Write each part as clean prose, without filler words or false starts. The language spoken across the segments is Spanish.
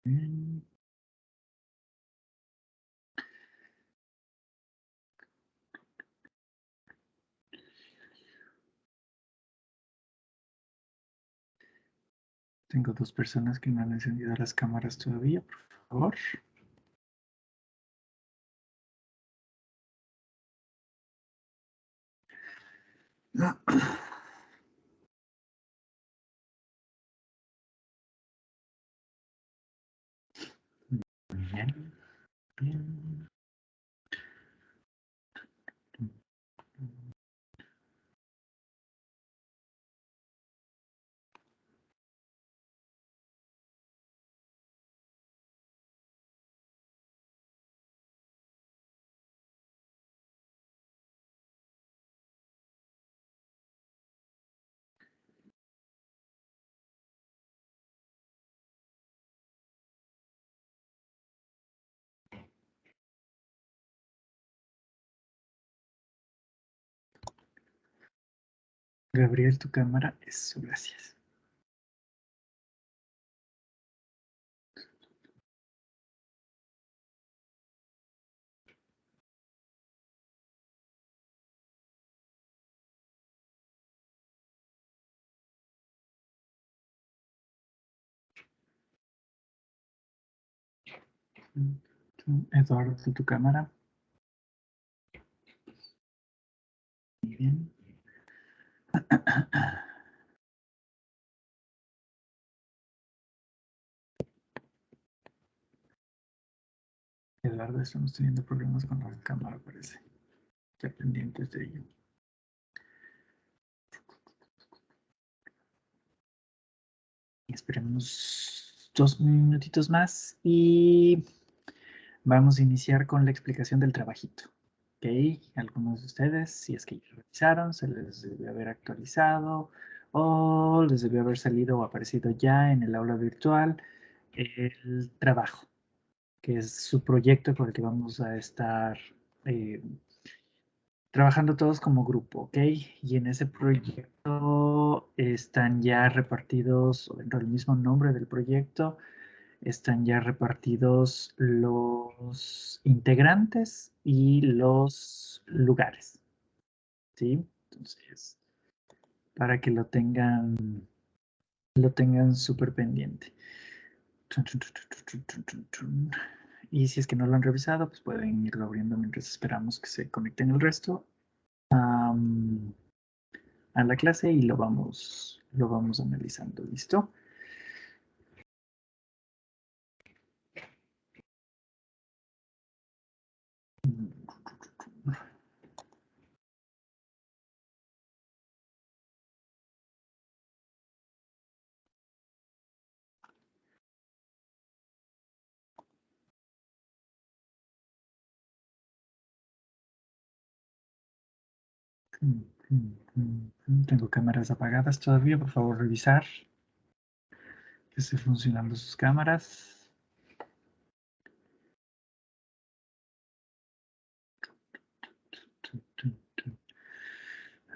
Bien. Tengo dos personas que no han encendido las cámaras todavía, por favor. Bien, bien. Gabriel, tu cámara. Eso, gracias. Eduardo, tu cámara. Muy bien. Eduardo, estamos teniendo problemas con la cámara, parece. Ya pendientes de ello. Esperemos 2 minutitos más y vamos a iniciar con la explicación del trabajito. Ok, algunos de ustedes, si es que ya lo revisaron, se les debió haber actualizado o les debió haber salido o aparecido ya en el aula virtual el trabajo, que es su proyecto por el que vamos a estar eh, trabajando todos como grupo, ¿ok? Y en ese proyecto están ya repartidos, o dentro del mismo nombre del proyecto, están ya repartidos los integrantes y los lugares, ¿sí? Entonces, para que lo tengan súper pendiente. Y si es que no lo han revisado, pues pueden irlo abriendo mientras esperamos que se conecten el resto a la clase y lo vamos analizando, ¿listo? Tengo cámaras apagadas todavía, por favor revisar que esté funcionando sus cámaras.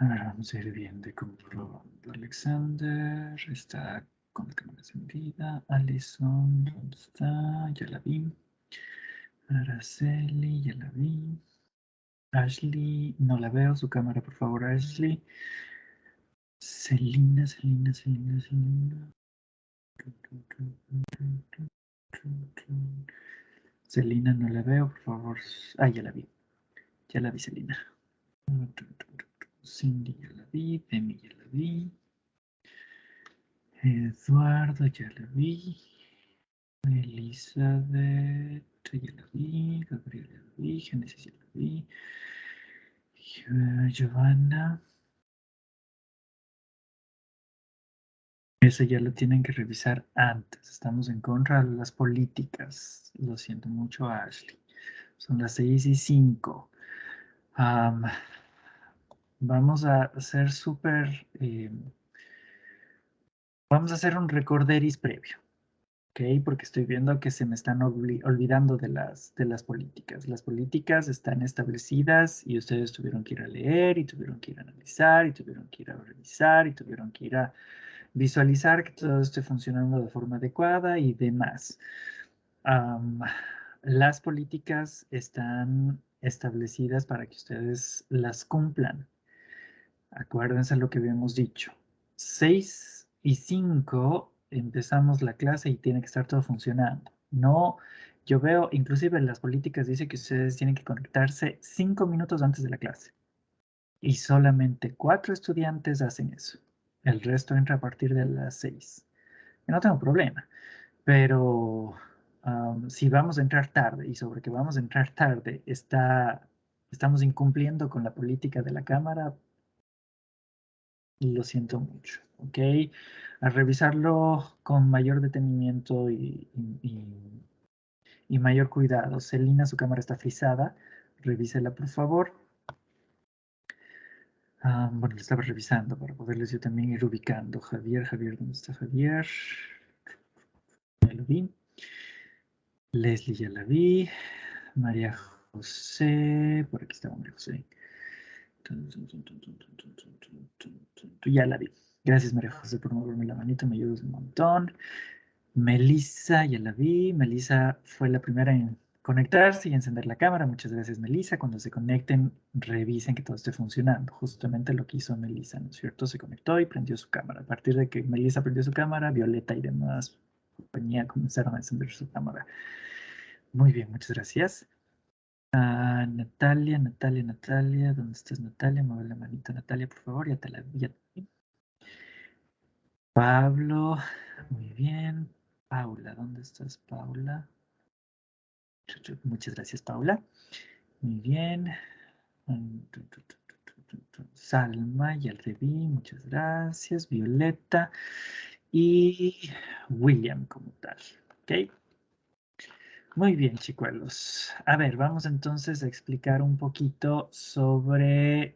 A ver, vamos a ir viendo comprobando. Alexander está con la cámara encendida. Alison, ¿dónde está? Ya la vi. Araceli, ya la vi. Ashley, no la veo. Su cámara, por favor, Ashley. Celina, Celina, Celina, Celina. Celina, no la veo, por favor. Ah, ya la vi. Ya la vi, Celina. Cindy, ya la vi. Demi, ya la vi. Eduardo, ya la vi. Elizabeth, ya la vi. Gabriel, ya la vi. Genesis, ya la vi. Giovanna. Eso ya lo tienen que revisar antes. Estamos en contra de las políticas. Lo siento mucho, Ashley. Son las 6:05. Vamos a hacer vamos a hacer un recorderis previo, ¿ok? Porque estoy viendo que se me están olvidando de las políticas. Las políticas están establecidas y ustedes tuvieron que ir a leer y tuvieron que ir a analizar y tuvieron que ir a revisar y tuvieron que ir a visualizar que todo esté funcionando de forma adecuada y demás. Las políticas están establecidas para que ustedes las cumplan. Acuérdense lo que habíamos dicho. 6:05 empezamos la clase y tiene que estar todo funcionando. No, yo veo, inclusive en las políticas dice que ustedes tienen que conectarse 5 minutos antes de la clase. Y solamente 4 estudiantes hacen eso. El resto entra a partir de las 6. Yo no tengo problema, pero si vamos a entrar tarde y sobre que vamos a entrar tarde estamos incumpliendo con la política de la Cámara, lo siento mucho, ¿ok? A revisarlo con mayor detenimiento y mayor cuidado. Celina, su cámara está frisada. Revísela, por favor. Bueno, lo estaba revisando para poderles yo también ir ubicando. Javier, ¿dónde está Javier? Ya lo vi. Leslie, ya la vi. María José, por aquí está María José. Ya la vi. Gracias, María José, por moverme la manito, me ayudas un montón. Melissa, ya la vi. Melissa fue la primera en conectarse y encender la cámara. Muchas gracias, Melissa. Cuando se conecten, revisen que todo esté funcionando. Justamente lo que hizo Melissa, ¿no es cierto? Se conectó y prendió su cámara. A partir de que Melissa prendió su cámara, Violeta y demás compañía comenzaron a encender su cámara. Muy bien, muchas gracias. Natalia, ¿dónde estás, Natalia? Mueve la manita, Natalia, por favor, ya te la vi. Pablo, muy bien. Paula, ¿dónde estás, Paula? Muchas gracias, Paula. Muy bien. Salma, ya la vi, muchas gracias. Violeta y William como tal. ¿Ok? Muy bien, chicuelos. A ver, vamos entonces a explicar un poquito sobre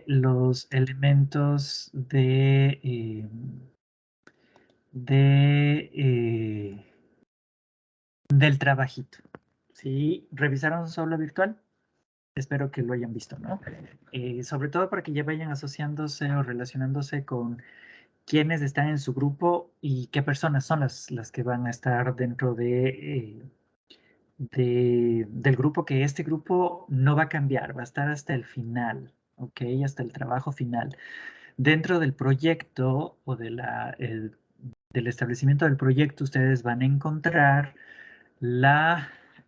los elementos de del trabajito. ¿Sí? ¿Revisaron su aula virtual? Espero que lo hayan visto, ¿no? Sobre todo para que ya vayan asociándose o relacionándose con quiénes están en su grupo y qué personas son las que van a estar dentro del grupo, que este grupo no va a cambiar, va a estar hasta el final, ¿ok? Hasta el trabajo final. Dentro del proyecto o del establecimiento del proyecto, ustedes van a encontrar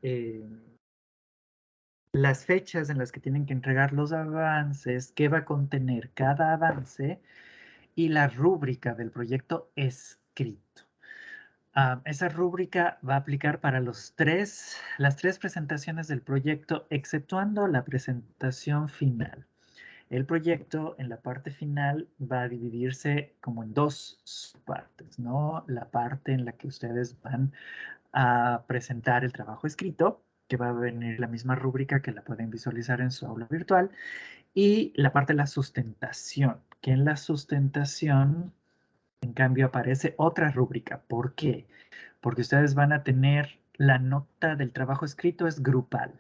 eh, las fechas en las que tienen que entregar los avances, qué va a contener cada avance y la rúbrica del proyecto escrito. Esa rúbrica va a aplicar para las tres presentaciones del proyecto, exceptuando la presentación final. El proyecto en la parte final va a dividirse como en dos partes, ¿no? La parte en la que ustedes van a presentar el trabajo escrito, que va a venir la misma rúbrica que la pueden visualizar en su aula virtual, y la parte de la sustentación, que en la sustentación, en cambio, aparece otra rúbrica. ¿Por qué? Porque ustedes van a tener la nota del trabajo escrito es grupal,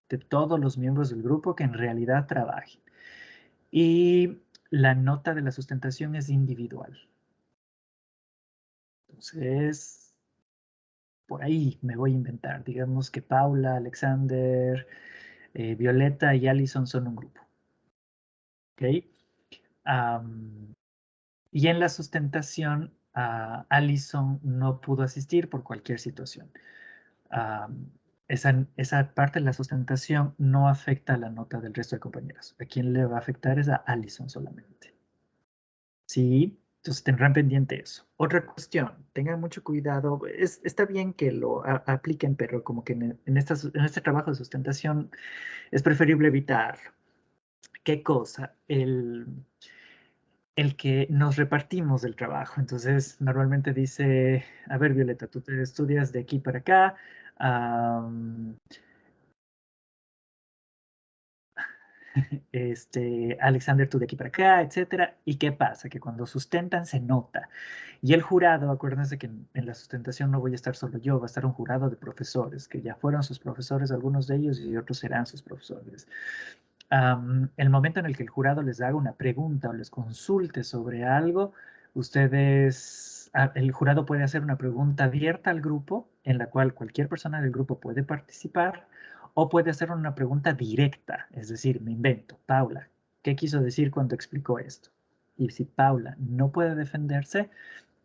de todos los miembros del grupo que en realidad trabajen. Y la nota de la sustentación es individual. Entonces, por ahí me voy a inventar. Digamos que Paula, Alexander, Violeta y Allison son un grupo. ¿Ok? Y en la sustentación, Allison no pudo asistir por cualquier situación. Esa parte de la sustentación no afecta a la nota del resto de compañeros. A quien le va a afectar es a Allison solamente. ¿Sí? Entonces tendrán pendiente eso. Otra cuestión, tengan mucho cuidado. Está bien que lo apliquen, pero como que en este trabajo de sustentación es preferible evitar. ¿Qué cosa? El que nos repartimos el trabajo. Entonces, normalmente dice, a ver, Violeta, tú te estudias de aquí para acá. Alexander, tú de aquí para acá, etcétera. ¿Y qué pasa? Que cuando sustentan se nota. Y el jurado, acuérdense que en la sustentación no voy a estar solo yo, va a estar un jurado de profesores, que ya fueron sus profesores, algunos de ellos, y otros serán sus profesores. El momento en el que el jurado les haga una pregunta o les consulte sobre algo, ustedes el jurado puede hacer una pregunta abierta al grupo, en la cual cualquier persona del grupo puede participar, o puede hacer una pregunta directa, es decir, me invento, Paula, ¿qué quiso decir cuando explicó esto? Y si Paula no puede defenderse,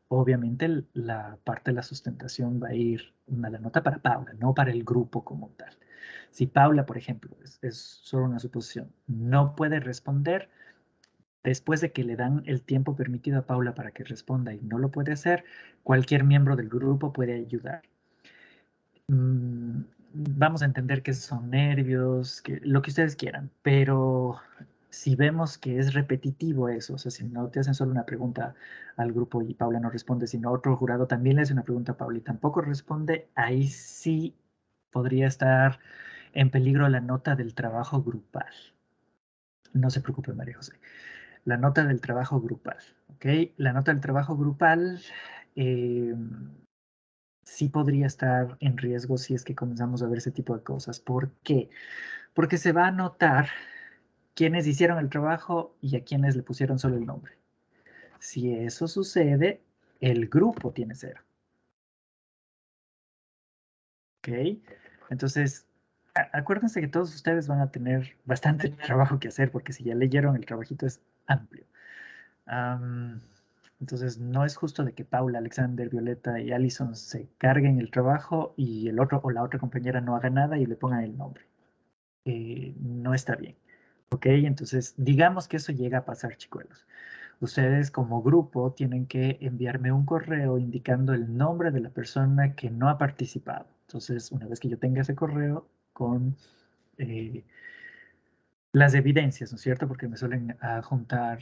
obviamente la parte de la sustentación va a ir a la nota para Paula, no para el grupo como tal. Si Paula, por ejemplo, es solo una suposición, no puede responder, después de que le dan el tiempo permitido a Paula para que responda y no lo puede hacer, cualquier miembro del grupo puede ayudar. Vamos a entender que son nervios, que, lo que ustedes quieran, pero si vemos que es repetitivo eso, o sea, si no te hacen solo una pregunta al grupo y Paula no responde, sino otro jurado también le hace una pregunta a Paula y tampoco responde, ahí sí podría estar en peligro la nota del trabajo grupal. No se preocupe, María José. La nota del trabajo grupal, ¿ok? La nota del trabajo grupal eh, sí podría estar en riesgo si es que comenzamos a ver ese tipo de cosas. ¿Por qué? Porque se va a notar quiénes hicieron el trabajo y a quiénes le pusieron solo el nombre. Si eso sucede, el grupo tiene cero. ¿Ok? Entonces, acuérdense que todos ustedes van a tener bastante trabajo que hacer porque si ya leyeron el trabajito es amplio. Entonces, no es justo de que Paula, Alexander, Violeta y Allison se carguen el trabajo y el otro o la otra compañera no haga nada y le pongan el nombre. No está bien. ¿Ok? Entonces, digamos que eso llega a pasar, chicuelos. Ustedes como grupo tienen que enviarme un correo indicando el nombre de la persona que no ha participado. Entonces, una vez que yo tenga ese correo con eh, las evidencias, ¿no es cierto? Porque me suelen juntar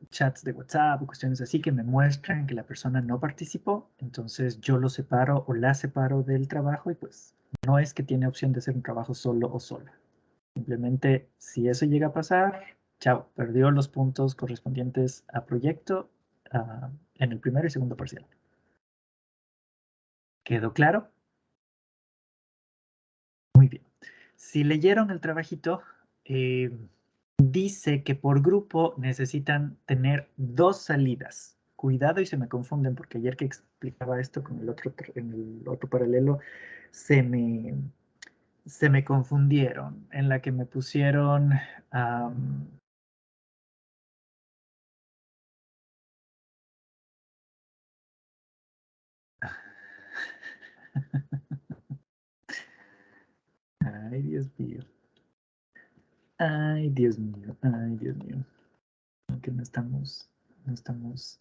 chats de WhatsApp o cuestiones así que me muestran que la persona no participó, entonces yo lo separo o la separo del trabajo y pues no es que tiene opción de hacer un trabajo solo o sola. Simplemente si eso llega a pasar, chao, perdió los puntos correspondientes a proyecto en el primero y segundo parcial. ¿Quedó claro? Muy bien. Si leyeron el trabajito, dice que por grupo necesitan tener 2 salidas. Cuidado y se me confunden porque ayer que explicaba esto con el otro, en el otro paralelo, se me, se me confundieron en la que me pusieron... Ay, Dios mío. Ay, Dios mío. Ay, Dios mío. Que no estamos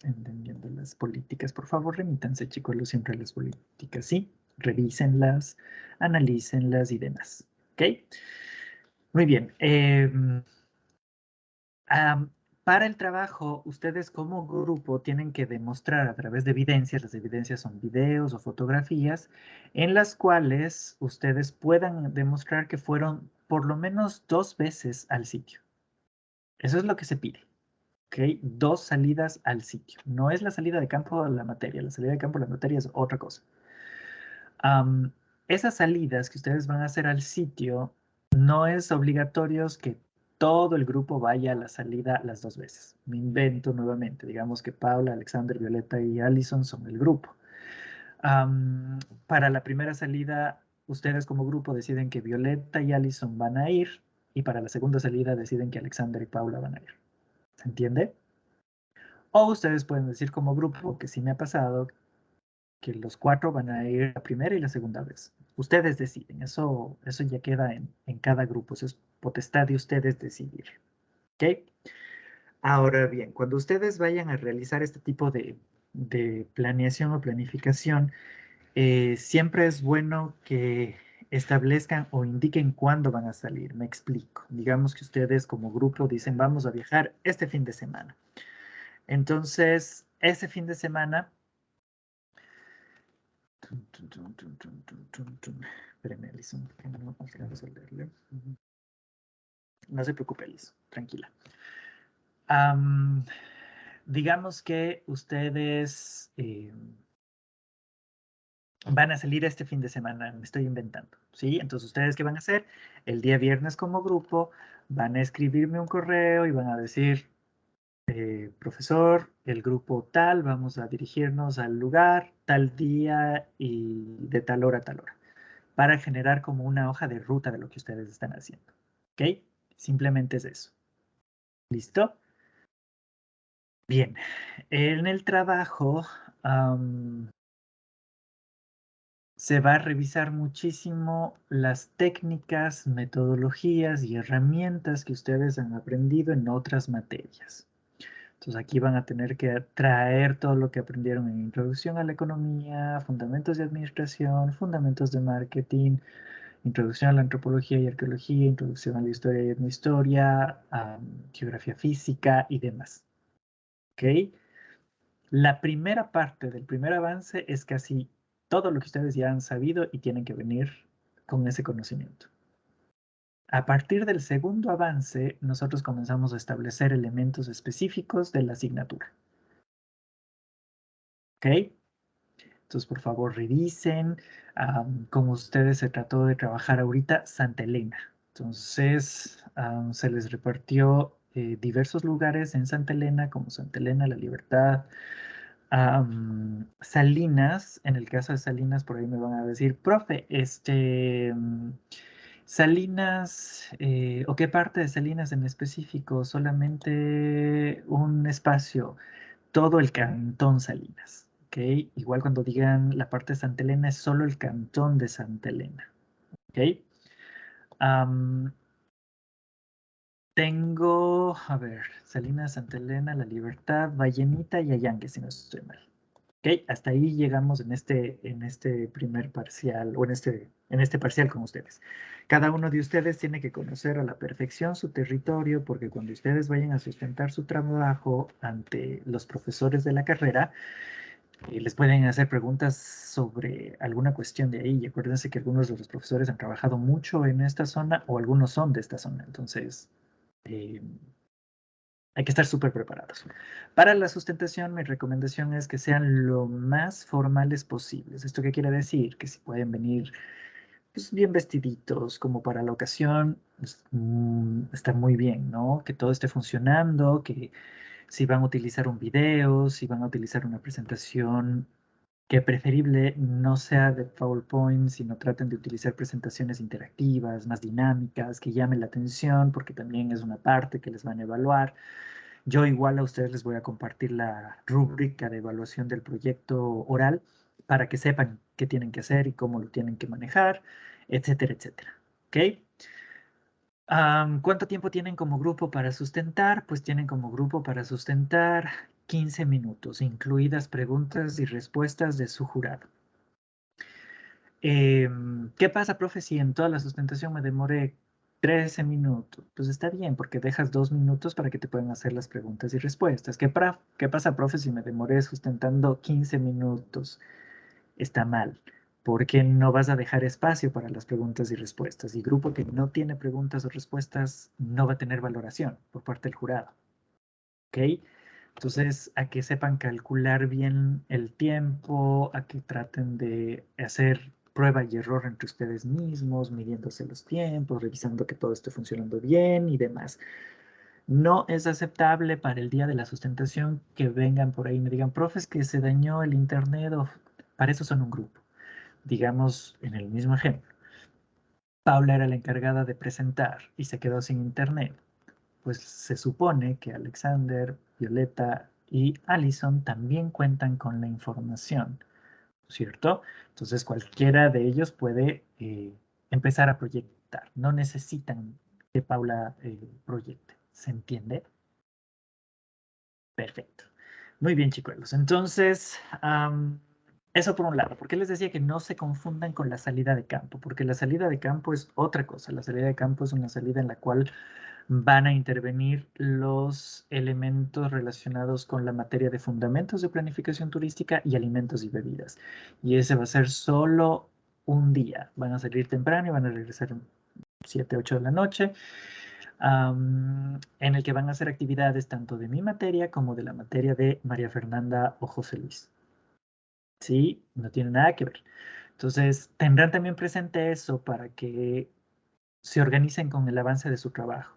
entendiendo las políticas. Por favor, remítanse, chicos, siempre a las políticas, ¿sí? Revísenlas, analícenlas y demás. ¿Ok? Muy bien. Para el trabajo, ustedes como grupo tienen que demostrar a través de evidencias, las evidencias son videos o fotografías, en las cuales ustedes puedan demostrar que fueron por lo menos 2 veces al sitio. Eso es lo que se pide. ¿Ok? 2 salidas al sitio. No es la salida de campo de la materia. La salida de campo de la materia es otra cosa. Esas salidas que ustedes van a hacer al sitio, no es obligatorio que todo el grupo vaya a la salida las 2 veces. Me invento nuevamente. Digamos que Paula, Alexander, Violeta y Allison son el grupo. Para la primera salida, ustedes como grupo deciden que Violeta y Allison van a ir y para la segunda salida deciden que Alexander y Paula van a ir. ¿Se entiende? O ustedes pueden decir como grupo, que sí me ha pasado, que los 4 van a ir la primera y la segunda vez. Ustedes deciden, eso ya queda en cada grupo, eso es potestad de ustedes decidir. ¿Ok? Ahora bien, cuando ustedes vayan a realizar este tipo de planeación o planificación, siempre es bueno que establezcan o indiquen cuándo van a salir. Me explico. Digamos que ustedes como grupo dicen, vamos a viajar este fin de semana. Entonces, ese fin de semana... Espérenme, Alison, que no alcanzo a leerle. No se preocupe, Alison, tranquila. Digamos que ustedes van a salir este fin de semana, me estoy inventando, ¿sí? Entonces, ¿ustedes qué van a hacer? El día viernes como grupo van a escribirme un correo y van a decir, profesor, el grupo tal, vamos a dirigirnos al lugar, tal día y de tal hora a tal hora, para generar como una hoja de ruta de lo que ustedes están haciendo. ¿Ok? Simplemente es eso. ¿Listo? Bien. En el trabajo se va a revisar muchísimo las técnicas, metodologías y herramientas que ustedes han aprendido en otras materias. Entonces aquí van a tener que traer todo lo que aprendieron en Introducción a la Economía, Fundamentos de Administración, Fundamentos de Marketing, Introducción a la Antropología y Arqueología, Introducción a la Historia y Etnohistoria, Geografía Física y demás. ¿Ok? La primera parte del primer avance es casi todo lo que ustedes ya han sabido y tienen que venir con ese conocimiento. A partir del segundo avance, nosotros comenzamos a establecer elementos específicos de la asignatura. ¿Ok? Entonces, por favor, revisen. Como ustedes se trató de trabajar ahorita, Santa Elena. Entonces, se les repartió diversos lugares en Santa Elena, como Santa Elena, La Libertad, Salinas. En el caso de Salinas, por ahí me van a decir, profe, Salinas, ¿o qué parte de Salinas en específico? Solamente un espacio, todo el cantón Salinas, ¿ok? Igual cuando digan la parte de Santa Elena es solo el cantón de Santa Elena, ¿ok? Tengo, a ver, Salinas, Santa Elena, La Libertad, Vallenita y Allanque, si no estoy mal. ¿Ok? Hasta ahí llegamos en este primer parcial, o en este parcial con ustedes. Cada uno de ustedes tiene que conocer a la perfección su territorio, porque cuando ustedes vayan a sustentar su trabajo ante los profesores de la carrera, les pueden hacer preguntas sobre alguna cuestión de ahí. Y acuérdense que algunos de los profesores han trabajado mucho en esta zona, o algunos son de esta zona. Entonces, eh, hay que estar súper preparados. Para la sustentación, mi recomendación es que sean lo más formales posibles. ¿Esto qué quiere decir? Que si pueden venir pues, bien vestiditos como para la ocasión, pues, está muy bien, ¿no? Que todo esté funcionando, que si van a utilizar un video, si van a utilizar una presentación, que preferible no sea de PowerPoint, sino traten de utilizar presentaciones interactivas, más dinámicas, que llamen la atención, porque también es una parte que les van a evaluar. Yo igual a ustedes les voy a compartir la rúbrica de evaluación del proyecto oral para que sepan qué tienen que hacer y cómo lo tienen que manejar, etcétera, etcétera. ¿Ok? ¿Cuánto tiempo tienen como grupo para sustentar? Pues tienen como grupo para sustentar 15 minutos, incluidas preguntas y respuestas de su jurado. ¿Qué pasa, profe, si en toda la sustentación me demoré 13 minutos? Pues está bien, porque dejas 2 minutos para que te puedan hacer las preguntas y respuestas. ¿Qué pasa, profe, si me demoré sustentando 15 minutos? Está mal, porque no vas a dejar espacio para las preguntas y respuestas. Y grupo que no tiene preguntas o respuestas no va a tener valoración por parte del jurado. ¿Ok? Entonces, a que sepan calcular bien el tiempo, a que traten de hacer prueba y error entre ustedes mismos, midiéndose los tiempos, revisando que todo esté funcionando bien y demás. No es aceptable para el día de la sustentación que vengan por ahí y me digan, profes, que se dañó el internet, o para eso son un grupo. Digamos, en el mismo ejemplo, Paula era la encargada de presentar y se quedó sin internet. Pues se supone que Alexander, Violeta y Allison también cuentan con la información, ¿cierto? Entonces cualquiera de ellos puede empezar a proyectar. No necesitan que Paula proyecte. ¿Se entiende? Perfecto. Muy bien, chicuelos. Entonces, eso por un lado. ¿Por qué les decía que no se confundan con la salida de campo? Porque la salida de campo es otra cosa. La salida de campo es una salida en la cual van a intervenir los elementos relacionados con la materia de fundamentos de planificación turística y alimentos y bebidas. Y ese va a ser solo un día. Van a salir temprano y van a regresar 7, 8 de la noche, en el que van a hacer actividades tanto de mi materia como de la materia de María Fernanda o José Luis. Sí, no tiene nada que ver. Entonces, tendrán también presente eso para que se organicen con el avance de su trabajo.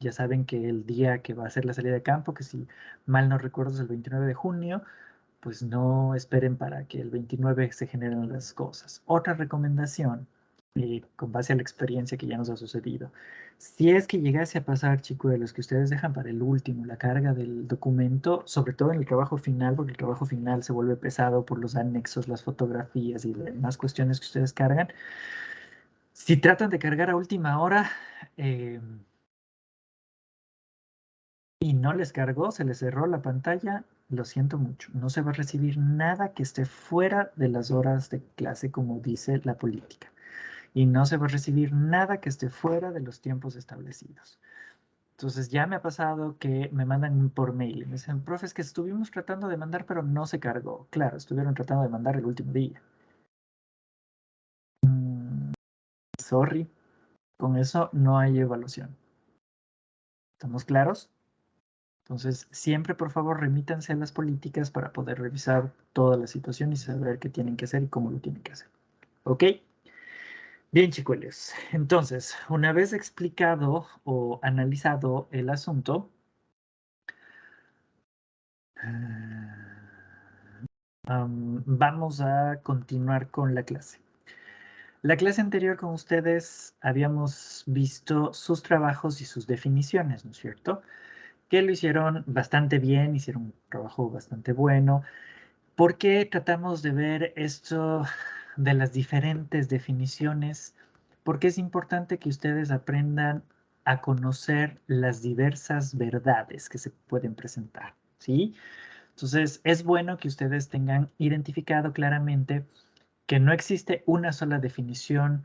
Ya saben que el día que va a ser la salida de campo, que si mal no recuerdo es el 29 de junio, pues no esperen para que el 29 se generen las cosas. Otra recomendación, con base a la experiencia que ya nos ha sucedido. Si es que llegase a pasar, chicuelos, que ustedes dejan para el último la carga del documento, sobre todo en el trabajo final, porque el trabajo final se vuelve pesado por los anexos, las fotografías y demás cuestiones que ustedes cargan. Si tratan de cargar a última hora, eh, y no les cargó, se les cerró la pantalla, lo siento mucho. No se va a recibir nada que esté fuera de las horas de clase, como dice la política. Y no se va a recibir nada que esté fuera de los tiempos establecidos. Entonces ya me ha pasado que me mandan por mail y me dicen, profe, es que estuvimos tratando de mandar, pero no se cargó. Claro, estuvieron tratando de mandar el último día. Sorry, con eso no hay evaluación. ¿Estamos claros? Entonces, siempre, por favor, remítanse a las políticas para poder revisar toda la situación y saber qué tienen que hacer y cómo lo tienen que hacer. ¿Ok? Bien, chicuelos. Entonces, una vez explicado o analizado el asunto, vamos a continuar con la clase. La clase anterior con ustedes habíamos visto sus trabajos y sus definiciones, ¿no es cierto? Que lo hicieron bastante bien, hicieron un trabajo bastante bueno. ¿Por qué tratamos de ver esto de las diferentes definiciones? Porque es importante que ustedes aprendan a conocer las diversas verdades que se pueden presentar, ¿sí? Entonces, es bueno que ustedes tengan identificado claramente que no existe una sola definición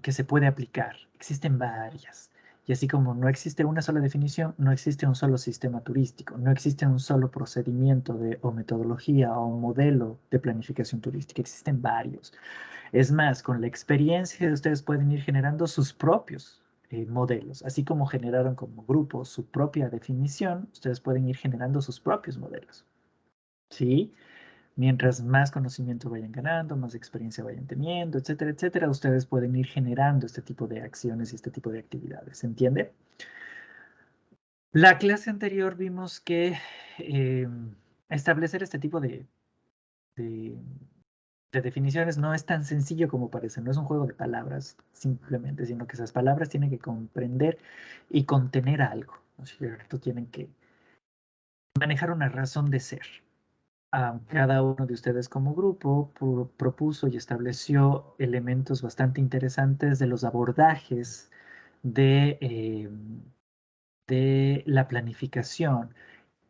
que se puede aplicar. Existen varias. Y así como no existe una sola definición, no existe un solo sistema turístico, no existe un solo procedimiento o metodología o modelo de planificación turística, existen varios. Es más, con la experiencia ustedes pueden ir generando sus propios modelos, así como generaron como grupo su propia definición, ustedes pueden ir generando sus propios modelos. ¿Sí? Mientras más conocimiento vayan ganando, más experiencia vayan teniendo, etcétera, etcétera, ustedes pueden ir generando este tipo de acciones y este tipo de actividades. ¿Se entiende? La clase anterior vimos que establecer este tipo de- de definiciones no es tan sencillo como parece, no es un juego de palabras simplemente, sino que esas palabras tienen que comprender y contener algo, ¿no es cierto? Tienen que manejar una razón de ser. Cada uno de ustedes como grupo propuso y estableció elementos bastante interesantes de los abordajes de la planificación.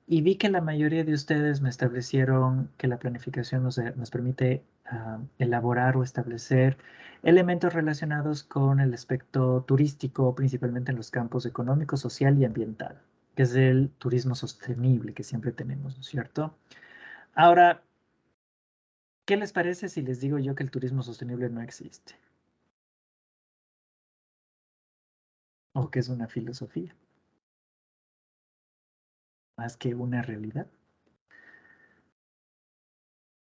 Y vi que la mayoría de ustedes me establecieron que la planificación nos permite elaborar o establecer elementos relacionados con el aspecto turístico, principalmente en los campos económico, social y ambiental, que es el turismo sostenible que siempre tenemos, ¿no es cierto? Ahora, ¿qué les parece si les digo yo que el turismo sostenible no existe? O que es una filosofía, más que una realidad.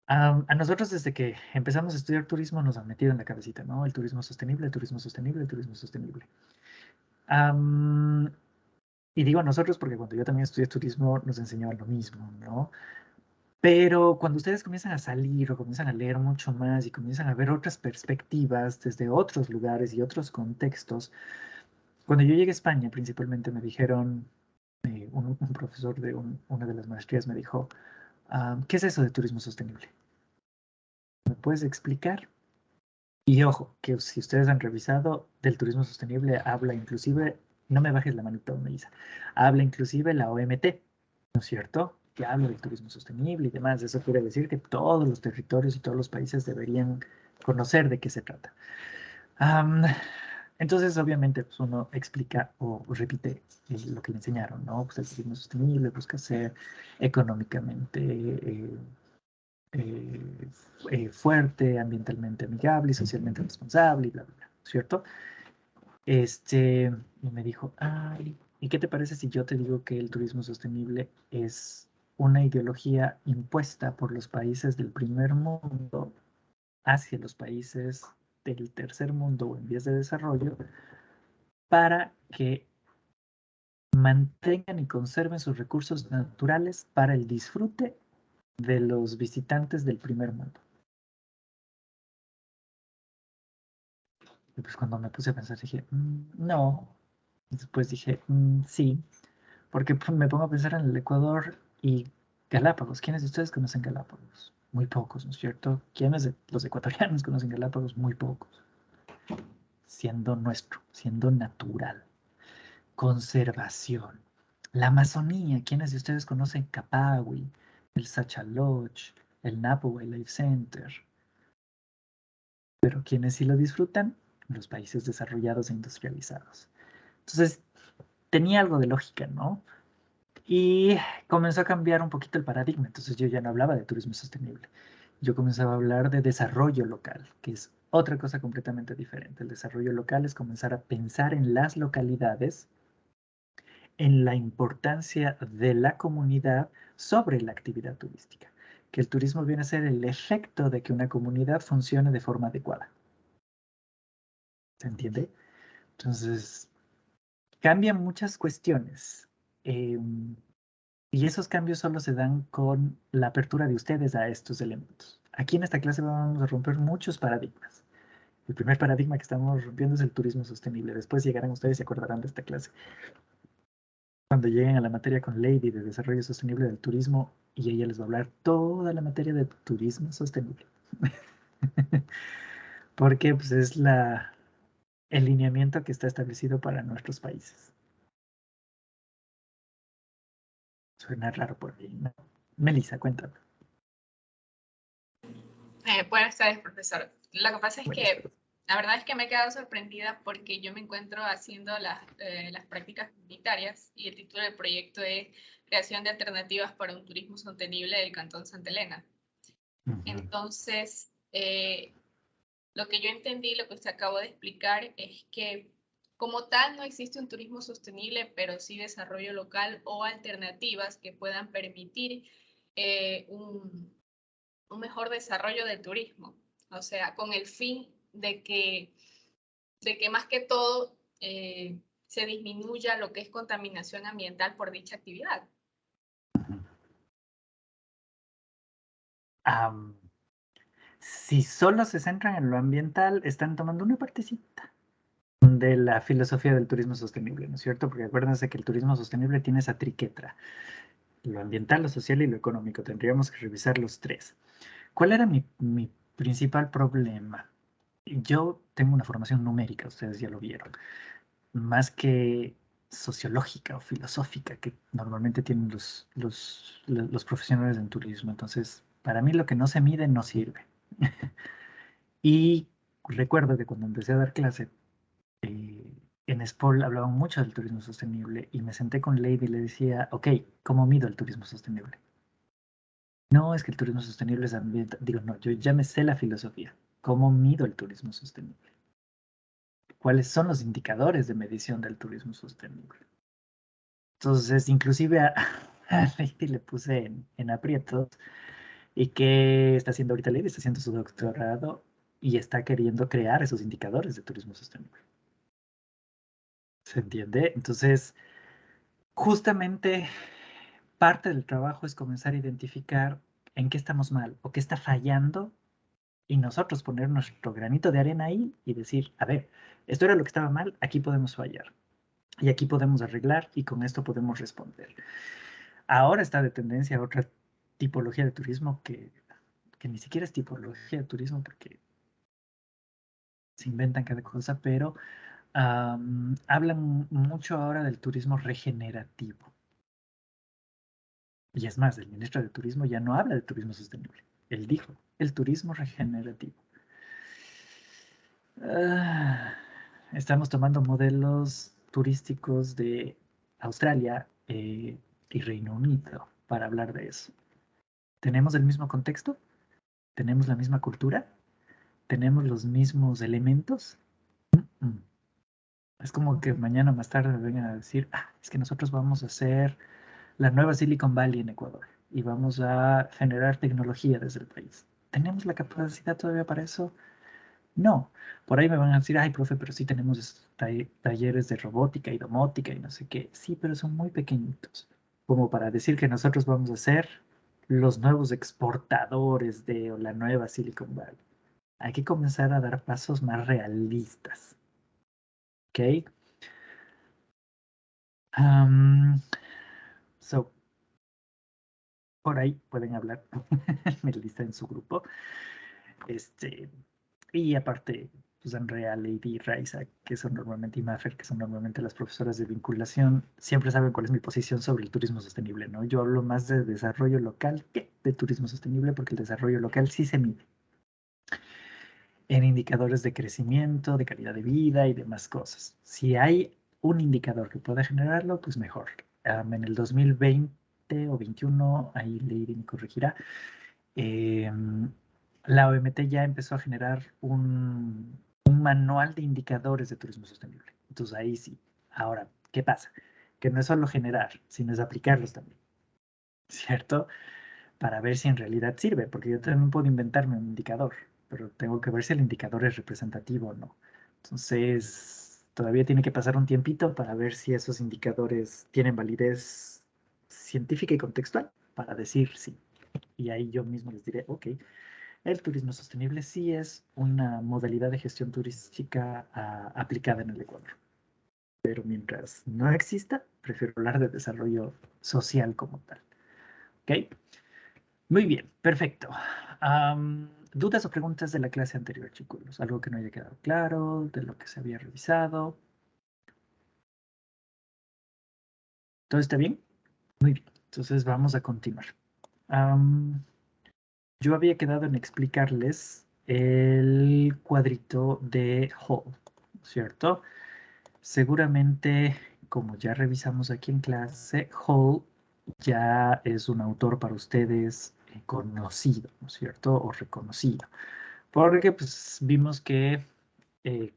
A nosotros desde que empezamos a estudiar turismo nos han metido en la cabecita, ¿no? El turismo sostenible, el turismo sostenible, el turismo sostenible. Am, y digo a nosotros porque cuando yo también estudié turismo nos enseñaban lo mismo, ¿no? Pero cuando ustedes comienzan a salir o comienzan a leer mucho más y comienzan a ver otras perspectivas desde otros lugares y otros contextos, cuando yo llegué a España principalmente me dijeron, un profesor de una de las maestrías me dijo, ¿qué es eso de turismo sostenible? ¿Me puedes explicar? Y ojo, que si ustedes han revisado del turismo sostenible, habla inclusive, no me bajes la manita, Melissa, habla inclusive la OMT, ¿no es cierto? Que habla del turismo sostenible y demás. Eso quiere decir que todos los territorios y todos los países deberían conocer de qué se trata. Am, entonces, obviamente, pues uno explica o repite lo que le enseñaron, ¿no? Pues el turismo sostenible busca ser económicamente fuerte, ambientalmente amigable y socialmente responsable, y bla, bla, bla, ¿cierto? Y me dijo, ay, ¿y qué te parece si yo te digo que el turismo sostenible es una ideología impuesta por los países del primer mundo hacia los países del tercer mundo o en vías de desarrollo para que mantengan y conserven sus recursos naturales para el disfrute de los visitantes del primer mundo. Y pues cuando me puse a pensar dije, no. Después dije, sí, porque pues, me pongo a pensar en el Ecuador y Galápagos. ¿Quiénes de ustedes conocen Galápagos? Muy pocos, ¿no es cierto? ¿Quiénes de los ecuatorianos conocen Galápagos? Muy pocos. Siendo nuestro, siendo natural. Conservación. La Amazonía, ¿quiénes de ustedes conocen Capagui, el Sachaloch, el Napo Wildlife Center? Pero quienes sí lo disfrutan, los países desarrollados e industrializados. Entonces, tenía algo de lógica, ¿no? Y comenzó a cambiar un poquito el paradigma. Entonces yo ya no hablaba de turismo sostenible. Yo comenzaba a hablar de desarrollo local, que es otra cosa completamente diferente. El desarrollo local es comenzar a pensar en las localidades, en la importancia de la comunidad sobre la actividad turística. Que el turismo viene a ser el efecto de que una comunidad funcione de forma adecuada. ¿Se entiende? Entonces, cambian muchas cuestiones. Y esos cambios solo se dan con la apertura de ustedes a estos elementos. Aquí en esta clase vamos a romper muchos paradigmas. El primer paradigma que estamos rompiendo es el turismo sostenible. Después llegarán ustedes y se acordarán de esta clase. Cuando lleguen a la materia con Lady de desarrollo sostenible del turismo, y ella les va a hablar toda la materia de turismo sostenible. Porque pues, es el lineamiento que está establecido para nuestros países. Suena raro por ahí, ¿no? Melissa, cuéntame. Buenas tardes, profesor. Lo que pasa es Buenas que tardes. la verdad es que me he quedado sorprendida porque yo me encuentro haciendo las prácticas comunitarias y el título del proyecto es Creación de alternativas para un turismo sostenible del Cantón Santa Elena. Entonces, lo que yo entendí, lo que usted acabó de explicar, es que como tal no existe un turismo sostenible, pero sí desarrollo local o alternativas que puedan permitir un mejor desarrollo del turismo. O sea, con el fin de que más que todo se disminuya lo que es contaminación ambiental por dicha actividad. Si solo se centran en lo ambiental, están tomando una partecita de la filosofía del turismo sostenible, ¿no es cierto? Porque acuérdense que el turismo sostenible tiene esa triquetra, lo ambiental, lo social y lo económico. Tendríamos que revisar los tres. ¿Cuál era mi principal problema? Yo tengo una formación numérica, ustedes ya lo vieron, más que sociológica o filosófica que normalmente tienen los profesionales en turismo. Entonces, para mí lo que no se mide no sirve. Y recuerdo que cuando empecé a dar clase, en SPOL hablaban mucho del turismo sostenible y me senté con Lady y le decía, ok, ¿cómo mido el turismo sostenible? No, es que el turismo sostenible es ambiental. Digo, no, yo ya me sé la filosofía. ¿Cómo mido el turismo sostenible? ¿Cuáles son los indicadores de medición del turismo sostenible? Entonces, inclusive a Lady le puse en aprietos. ¿Y qué está haciendo ahorita Lady? Está haciendo su doctorado y está queriendo crear esos indicadores de turismo sostenible. ¿Se entiende? Entonces, justamente parte del trabajo es comenzar a identificar en qué estamos mal o qué está fallando y nosotros poner nuestro granito de arena ahí y decir, a ver, esto era lo que estaba mal, aquí podemos fallar y aquí podemos arreglar y con esto podemos responder. Ahora está de tendencia otra tipología de turismo que ni siquiera es tipología de turismo porque se inventan cada cosa, pero hablan mucho ahora del turismo regenerativo. Y es más, el ministro de Turismo ya no habla de turismo sostenible. Él dijo, el turismo regenerativo. Estamos tomando modelos turísticos de Australia y Reino Unido para hablar de eso. ¿Tenemos el mismo contexto? ¿Tenemos la misma cultura? ¿Tenemos los mismos elementos? Mm. Es como que mañana más tarde me vengan a decir, es que nosotros vamos a hacer la nueva Silicon Valley en Ecuador y vamos a generar tecnología desde el país. ¿Tenemos la capacidad todavía para eso? No, por ahí me van a decir, ay, profe, pero sí tenemos talleres de robótica y domótica y no sé qué. Sí, pero son muy pequeñitos, como para decir que nosotros vamos a ser los nuevos exportadores de o la nueva Silicon Valley. Hay que comenzar a dar pasos más realistas, ¿ok? Um, so, por ahí pueden hablar, Melissa en su grupo. Y aparte, pues Andrea, Lady, Raiza, que son normalmente, y Maffer, que son normalmente las profesoras de vinculación, siempre saben cuál es mi posición sobre el turismo sostenible, ¿no? Yo hablo más de desarrollo local que de turismo sostenible, porque el desarrollo local sí se mide en indicadores de crecimiento, de calidad de vida y demás cosas. Si hay un indicador que pueda generarlo, pues mejor. En el 2020 o 21, ahí Lady me corregirá, la OMT ya empezó a generar un manual de indicadores de turismo sostenible. Entonces ahí sí. Ahora, ¿qué pasa? Que no es solo generar, sino es aplicarlos también, ¿cierto? Para ver si en realidad sirve, porque yo también puedo inventarme un indicador, pero tengo que ver si el indicador es representativo o no. Entonces, todavía tiene que pasar un tiempito para ver si esos indicadores tienen validez científica y contextual para decir sí. Y ahí yo mismo les diré, ok, el turismo sostenible sí es una modalidad de gestión turística aplicada en el Ecuador. Pero mientras no exista, prefiero hablar de desarrollo social como tal. ¿Ok? Muy bien, perfecto. ¿Dudas o preguntas de la clase anterior, chicos? ¿Algo que no haya quedado claro, de lo que se había revisado? ¿Todo está bien? Muy bien, entonces vamos a continuar. Yo había quedado en explicarles el cuadrito de Hall, ¿cierto? Seguramente, como ya revisamos aquí en clase, Hall ya es un autor para ustedes conocido, ¿no es cierto? O reconocido. Porque pues vimos que eh,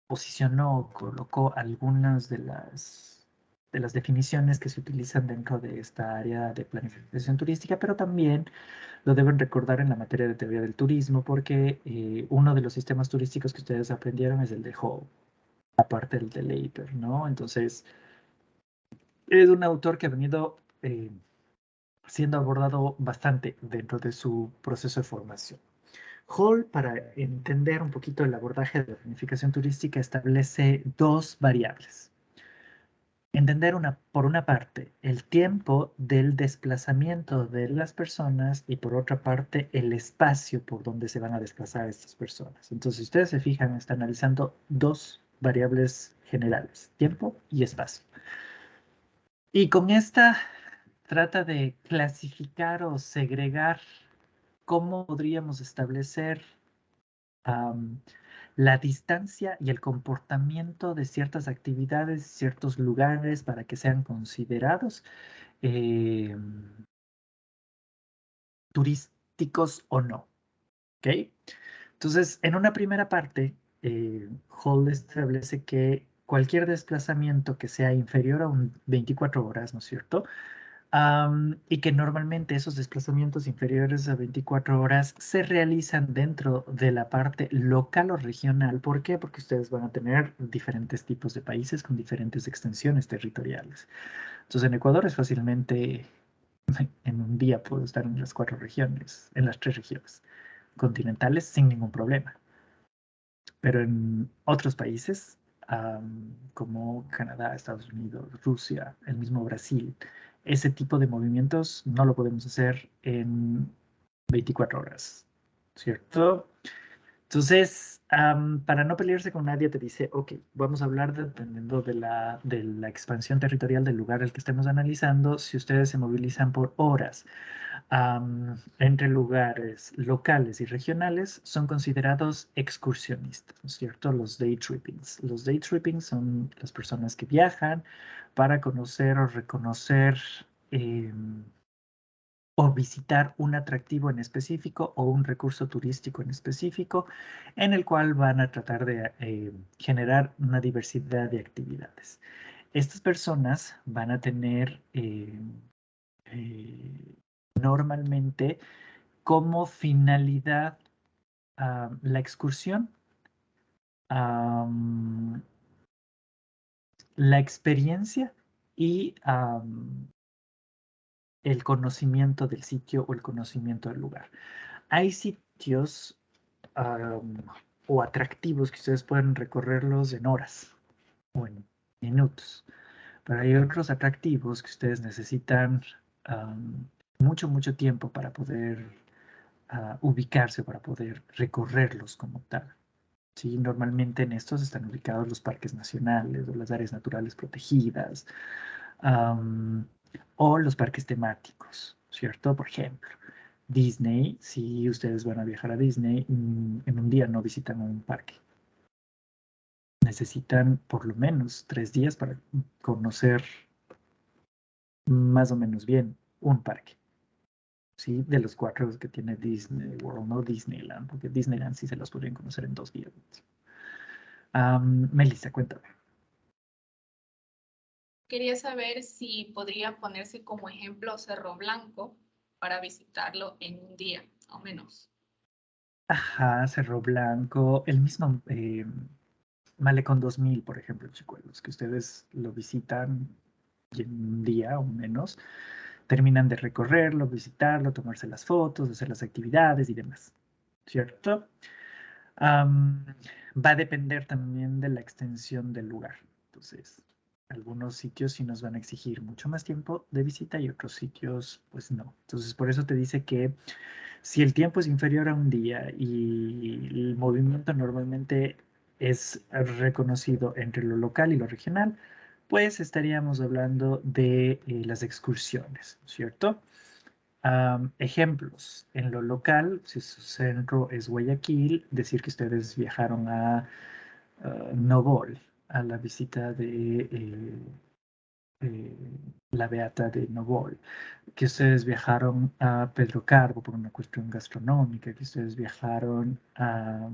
posicionó, colocó algunas de las definiciones que se utilizan dentro de esta área de planificación turística, pero también lo deben recordar en la materia de teoría del turismo, porque uno de los sistemas turísticos que ustedes aprendieron es el de Hall, aparte del de Leiper, ¿no? Entonces, es un autor que ha venido siendo abordado bastante dentro de su proceso de formación. Hall, para entender un poquito el abordaje de la planificación turística, establece dos variables. Entender por una parte el tiempo del desplazamiento de las personas y por otra parte el espacio por donde se van a desplazar estas personas. Entonces, si ustedes se fijan, está analizando dos variables generales, tiempo y espacio. Y con esta trata de clasificar o segregar cómo podríamos establecer la distancia y el comportamiento de ciertas actividades, ciertos lugares para que sean considerados eh, turísticos o no. ¿Ok? Entonces, en una primera parte, Hall establece que cualquier desplazamiento que sea inferior a un 24 horas, ¿no es cierto? Y que normalmente esos desplazamientos inferiores a 24 horas se realizan dentro de la parte local o regional. ¿Por qué? Porque ustedes van a tener diferentes tipos de países con diferentes extensiones territoriales. Entonces, en Ecuador es fácilmente, en un día puedo estar en las cuatro regiones, en las tres regiones continentales sin ningún problema. Pero en otros países, como Canadá, Estados Unidos, Rusia, el mismo Brasil, ese tipo de movimientos no lo podemos hacer en 24 horas, ¿cierto? Entonces, para no pelearse con nadie, te dice, ok, vamos a hablar dependiendo de la expansión territorial del lugar al que estemos analizando, si ustedes se movilizan por horas entre lugares locales y regionales son considerados excursionistas, ¿no es cierto? Los day trippings. Los day trippings son las personas que viajan para conocer o reconocer o visitar un atractivo en específico o un recurso turístico en específico en el cual van a tratar de generar una diversidad de actividades. Estas personas van a tener eh, normalmente como finalidad la excursión la experiencia y el conocimiento del sitio o el conocimiento del lugar. Hay sitios o atractivos que ustedes pueden recorrerlos en horas o en minutos, pero hay otros atractivos que ustedes necesitan mucho, mucho tiempo para poder ubicarse, para poder recorrerlos como tal. ¿Sí? Normalmente en estos están ubicados los parques nacionales o las áreas naturales protegidas o los parques temáticos, ¿cierto? Por ejemplo, Disney, si ustedes van a viajar a Disney, en un día no visitan un parque. Necesitan por lo menos 3 días para conocer más o menos bien un parque. ¿Sí? De los 4 que tiene Disney World, no Disneyland, porque Disneyland sí se los podrían conocer en 2 días. Melissa, cuéntame. Quería saber si podría ponerse como ejemplo Cerro Blanco para visitarlo en un día, o menos. Ajá, Cerro Blanco, el mismo Malecón 2000, por ejemplo, chicuelos, que ustedes lo visitan y en un día o menos terminan de recorrerlo, visitarlo, tomarse las fotos, hacer las actividades y demás, ¿cierto? Va a depender también de la extensión del lugar. Entonces, algunos sitios sí nos van a exigir mucho más tiempo de visita y otros sitios, pues no. Entonces, por eso te dice que si el tiempo es inferior a un día y el movimiento normalmente es reconocido entre lo local y lo regional, pues estaríamos hablando de las excursiones, ¿cierto? Ejemplos, en lo local, si su centro es Guayaquil, decir que ustedes viajaron a Novol, a la visita de la Beata de Novol, que ustedes viajaron a Pedro Carbo por una cuestión gastronómica, que ustedes viajaron a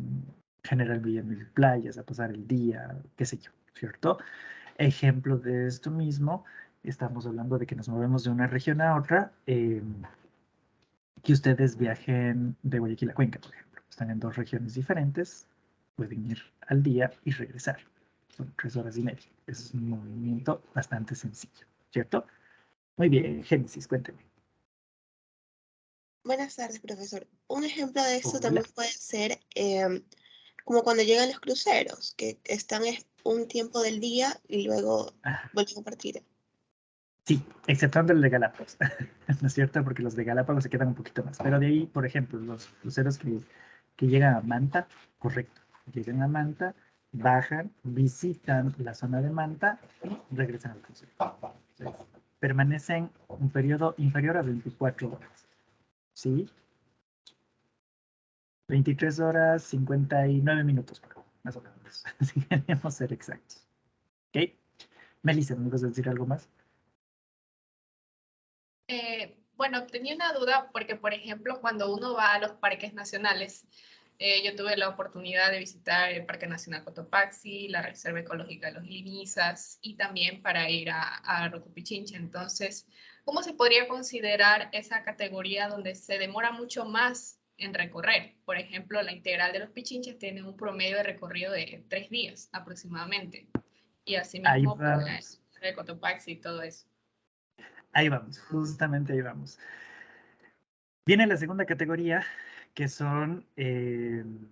General Villamil Playas a pasar el día, qué sé yo, ¿cierto? Ejemplo de esto mismo, estamos hablando de que nos movemos de una región a otra, que ustedes viajen de Guayaquil a Cuenca, por ejemplo. Están en 2 regiones diferentes, pueden ir al día y regresar. Son 3 horas y media. Es un movimiento bastante sencillo, ¿cierto? Muy bien, Génesis, cuénteme. Buenas tardes, profesor. Un ejemplo de esto Hola. también puede ser como cuando llegan los cruceros, que están un tiempo del día y luego Ah, vuelven a partir. sí, exceptuando el de Galápagos, ¿no es cierto? Porque los de Galápagos se quedan un poquito más. Pero de ahí, por ejemplo, los cruceros que llegan a Manta, correcto, llegan a Manta, bajan, visitan la zona de Manta y regresan al crucero. Entonces, permanecen un periodo inferior a 24 horas, ¿sí? 23 horas 59 minutos, más o menos, si queremos ser exactos. ¿Ok? Melissa, ¿me vas a decir algo más? Bueno, tenía una duda porque, por ejemplo, cuando uno va a los parques nacionales, yo tuve la oportunidad de visitar el Parque Nacional Cotopaxi, la Reserva Ecológica de los Limisas y también para ir a Rocopichincha. Entonces, ¿cómo se podría considerar esa categoría donde se demora mucho más en recorrer? Por ejemplo, la integral de los Pichinches tiene un promedio de recorrido de 3 días aproximadamente. Y Ahí asimismo para vamos. el Cotopaxi y todo eso. Ahí vamos, justamente ahí vamos. Viene la segunda categoría, que son el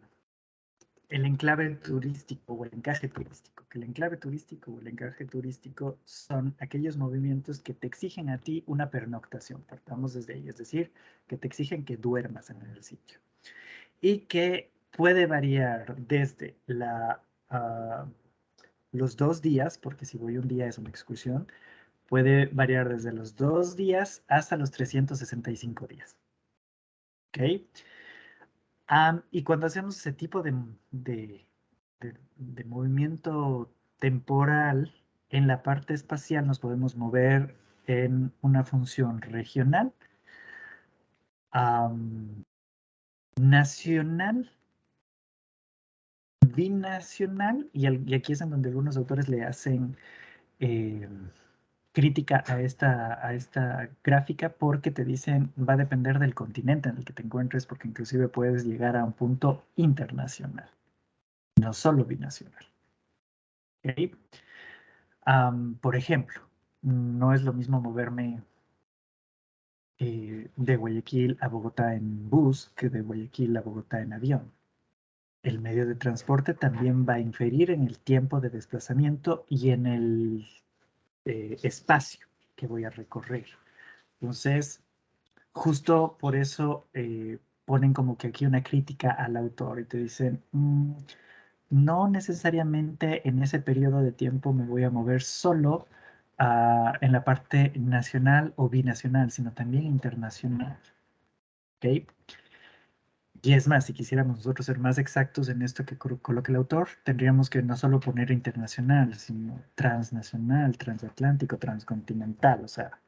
enclave turístico o el encaje turístico. Que el enclave turístico o el encaje turístico son aquellos movimientos que te exigen a ti una pernoctación. Partamos desde ahí, es decir, que te exigen que duermas en el sitio. Y que puede variar desde los 2 días, porque si voy un día es una excursión, puede variar desde los 2 días hasta los 365 días. ¿Ok? Y cuando hacemos ese tipo de movimiento temporal, en la parte espacial nos podemos mover en una función regional, nacional, binacional, y aquí es en donde algunos autores le hacen crítica a esta gráfica porque te dicen va a depender del continente en el que te encuentres, porque inclusive puedes llegar a un punto internacional. no solo binacional. ¿Okay? Por ejemplo, no es lo mismo moverme de Guayaquil a Bogotá en bus que de Guayaquil a Bogotá en avión. El medio de transporte también va a inferir en el tiempo de desplazamiento y en el espacio que voy a recorrer. Entonces, justo por eso ponen como que aquí una crítica al autor y te dicen, no necesariamente en ese periodo de tiempo me voy a mover solo en la parte nacional o binacional, sino también internacional. ¿Ok? Y es más, si quisiéramos nosotros ser más exactos en esto que coloca el autor, tendríamos que no solo poner internacional, sino transnacional, transatlántico, transcontinental, o sea,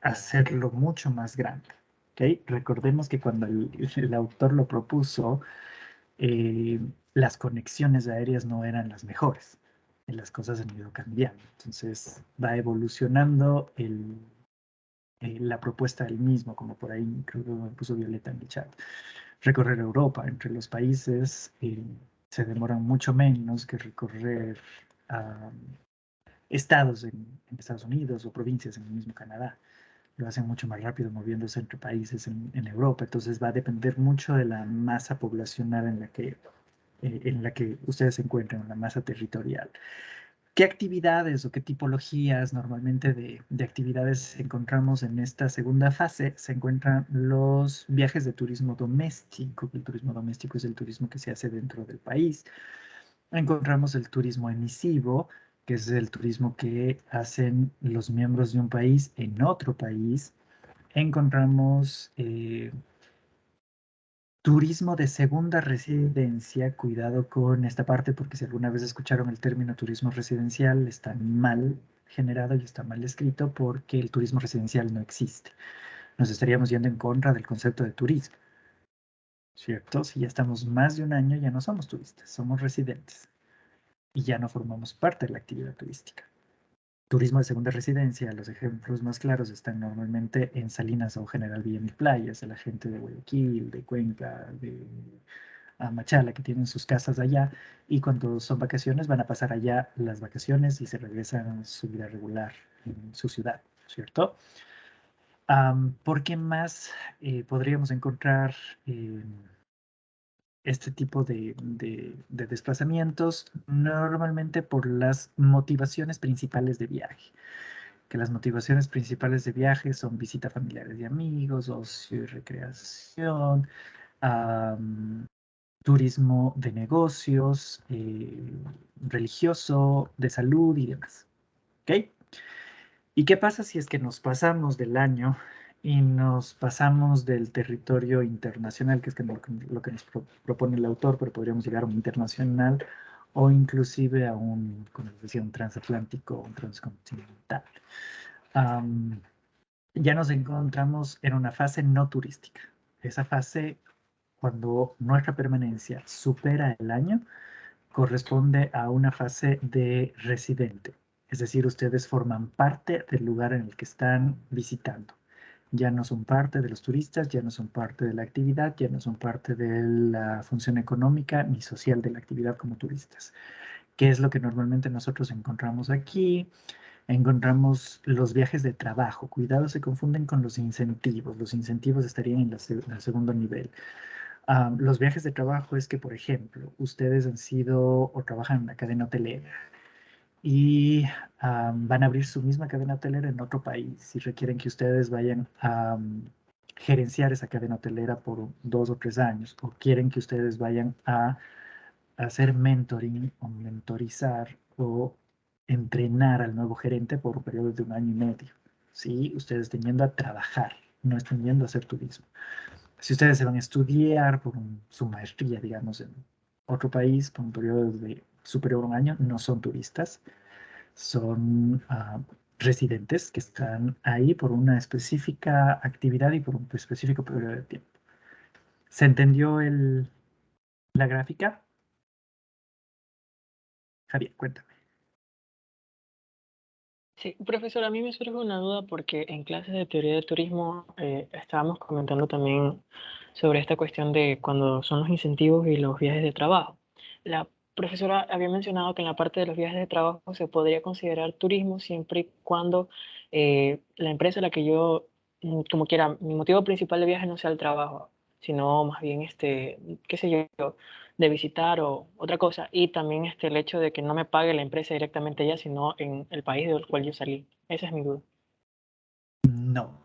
hacerlo mucho más grande. ¿Okay? Recordemos que cuando el autor lo propuso, las conexiones aéreas no eran las mejores. Las cosas han ido cambiando. Entonces va evolucionando la propuesta del mismo, como por ahí creo que me puso Violeta en el chat. Recorrer Europa entre los países se demoran mucho menos que recorrer estados en Estados Unidos o provincias en el mismo Canadá. Lo hacen mucho más rápido moviéndose entre países en Europa. Entonces va a depender mucho de la masa poblacional en la que ustedes se encuentran, en la masa territorial. ¿Qué actividades o qué tipologías normalmente de actividades encontramos en esta segunda fase? Se encuentran los viajes de turismo doméstico. El turismo doméstico es el turismo que se hace dentro del país. Encontramos el turismo emisivo, que es el turismo que hacen los miembros de un país en otro país. Encontramos turismo de segunda residencia. Cuidado con esta parte, porque si alguna vez escucharon el término turismo residencial, está mal generado y está mal escrito, porque el turismo residencial no existe. Nos estaríamos yendo en contra del concepto de turismo, ¿cierto? Si ya estamos más de un año, ya no somos turistas, somos residentes y ya no formamos parte de la actividad turística. Turismo de segunda residencia, los ejemplos más claros están normalmente en Salinas o General Villa Mil Playas, de la gente de Guayaquil, de Cuenca, de Machala, que tienen sus casas allá, y cuando son vacaciones van a pasar allá las vacaciones y se regresan a su vida regular en su ciudad, ¿cierto? ¿Por qué más podríamos encontrar este tipo de desplazamientos? Normalmente por las motivaciones principales de viaje. Que las motivaciones principales de viaje son visita a familiares y amigos, ocio y recreación, turismo de negocios, religioso, de salud y demás. ¿Ok? ¿Y qué pasa si es que nos pasamos del año y nos pasamos del territorio internacional, que es lo que nos propone el autor, pero podríamos llegar a un internacional o inclusive a un, como les decía, un transatlántico o un transcontinental? Ya nos encontramos en una fase no turística. Esa fase, cuando nuestra permanencia supera el año, corresponde a una fase de residente. Es decir, ustedes forman parte del lugar en el que están visitando. Ya no son parte de los turistas, ya no son parte de la actividad, ya no son parte de la función económica ni social de la actividad como turistas. ¿Qué es lo que normalmente nosotros encontramos aquí? Encontramos los viajes de trabajo. Cuidado, se confunden con los incentivos. Los incentivos estarían en el segundo nivel. Los viajes de trabajo es que, por ejemplo, ustedes han sido o trabajan en una cadena hotelera y van a abrir su misma cadena hotelera en otro país y requieren que ustedes vayan a gerenciar esa cadena hotelera por 2 o 3 años, o quieren que ustedes vayan a hacer mentoring o mentorizar o entrenar al nuevo gerente por un periodo de 1 año y medio. ¿Sí? Ustedes están yendo a trabajar, no están yendo a hacer turismo. Si ustedes se van a estudiar por su maestría, digamos, en otro país por un periodo de superior a 1 año, no son turistas, son residentes que están ahí por una específica actividad y por un específico periodo de tiempo. ¿Se entendió la gráfica? Javier, cuéntame. Sí, profesor, a mí me surge una duda porque en clases de teoría de turismo estábamos comentando también sobre esta cuestión de cuando son los incentivos y los viajes de trabajo. La profesora había mencionado que en la parte de los viajes de trabajo se podría considerar turismo siempre y cuando la empresa a la que yo, como quiera, mi motivo principal de viaje no sea el trabajo, sino más bien, qué sé yo, de visitar o otra cosa. Y también el hecho de que no me pague la empresa directamente allá, sino en el país del cual yo salí. Esa es mi duda. No.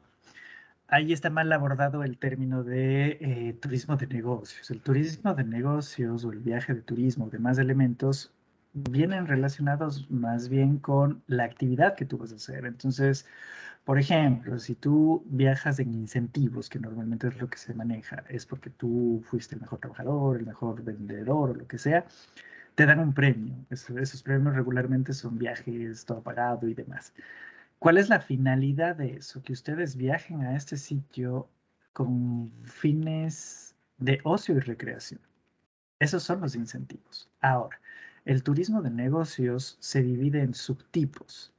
Ahí está mal abordado el término de turismo de negocios. El turismo de negocios o el viaje de turismo, demás elementos, vienen relacionados más bien con la actividad que tú vas a hacer. Entonces, por ejemplo, si tú viajas en incentivos, que normalmente es lo que se maneja, es porque tú fuiste el mejor trabajador, el mejor vendedor o lo que sea, te dan un premio. Esos premios regularmente son viajes, todo pagado y demás. ¿Cuál es la finalidad de eso? Que ustedes viajen a este sitio con fines de ocio y recreación. Esos son los incentivos. Ahora, el turismo de negocios se divide en subtipos,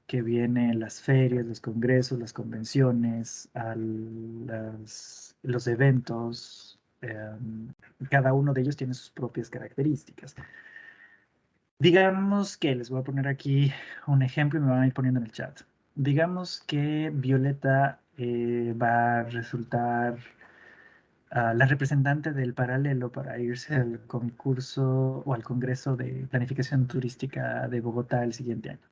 que vienen las ferias, los congresos, las convenciones, los eventos. Cada uno de ellos tiene sus propias características. Digamos que les voy a poner aquí un ejemplo y me van a ir poniendo en el chat. Digamos que Violeta va a resultar la representante del paralelo para irse al concurso o al Congreso de Planificación Turística de Bogotá el siguiente año.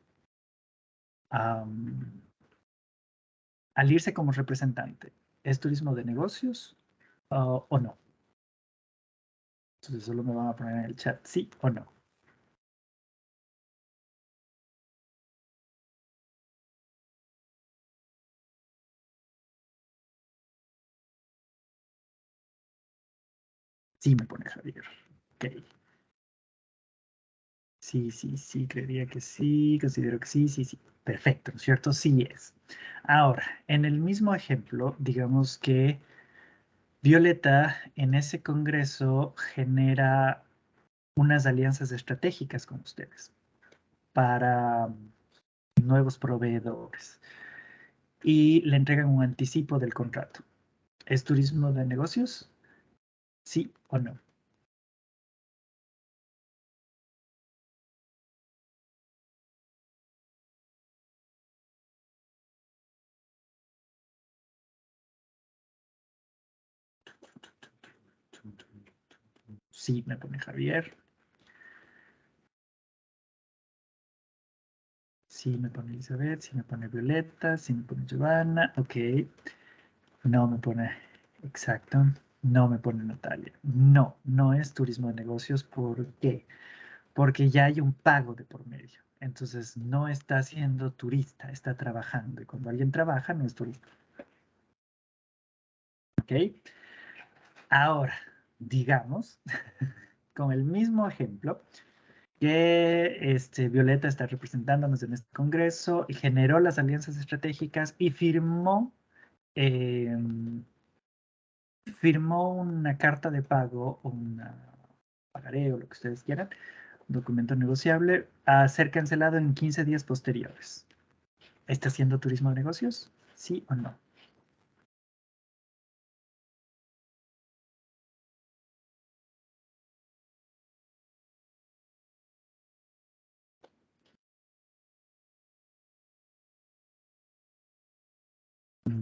Al irse como representante, ¿es turismo de negocios o no? Entonces solo me van a poner en el chat sí o no. Sí me pone Javier. Ok. Sí, sí, sí, creería que sí, considero que sí, sí, sí. Perfecto, ¿no es cierto? Sí es. Ahora, en el mismo ejemplo, digamos que Violeta en ese congreso genera unas alianzas estratégicas con ustedes para nuevos proveedores y le entregan un anticipo del contrato. ¿Es turismo de negocios? ¿Sí o no? Sí, me pone Javier. Sí, me pone Elizabeth. Sí, me pone Violeta. Sí, me pone Giovanna. Ok. No me pone, exacto, no me pone Natalia. No, no es turismo de negocios. ¿Por qué? Porque ya hay un pago de por medio. Entonces no está siendo turista, está trabajando. Y cuando alguien trabaja, no es turista. ¿Ok? Ahora, digamos, con el mismo ejemplo, que Violeta está representándonos en este congreso y generó las alianzas estratégicas y firmó una carta de pago o una pagaré o lo que ustedes quieran, documento negociable, a ser cancelado en 15 días posteriores. ¿Está haciendo turismo de negocios? ¿Sí o no?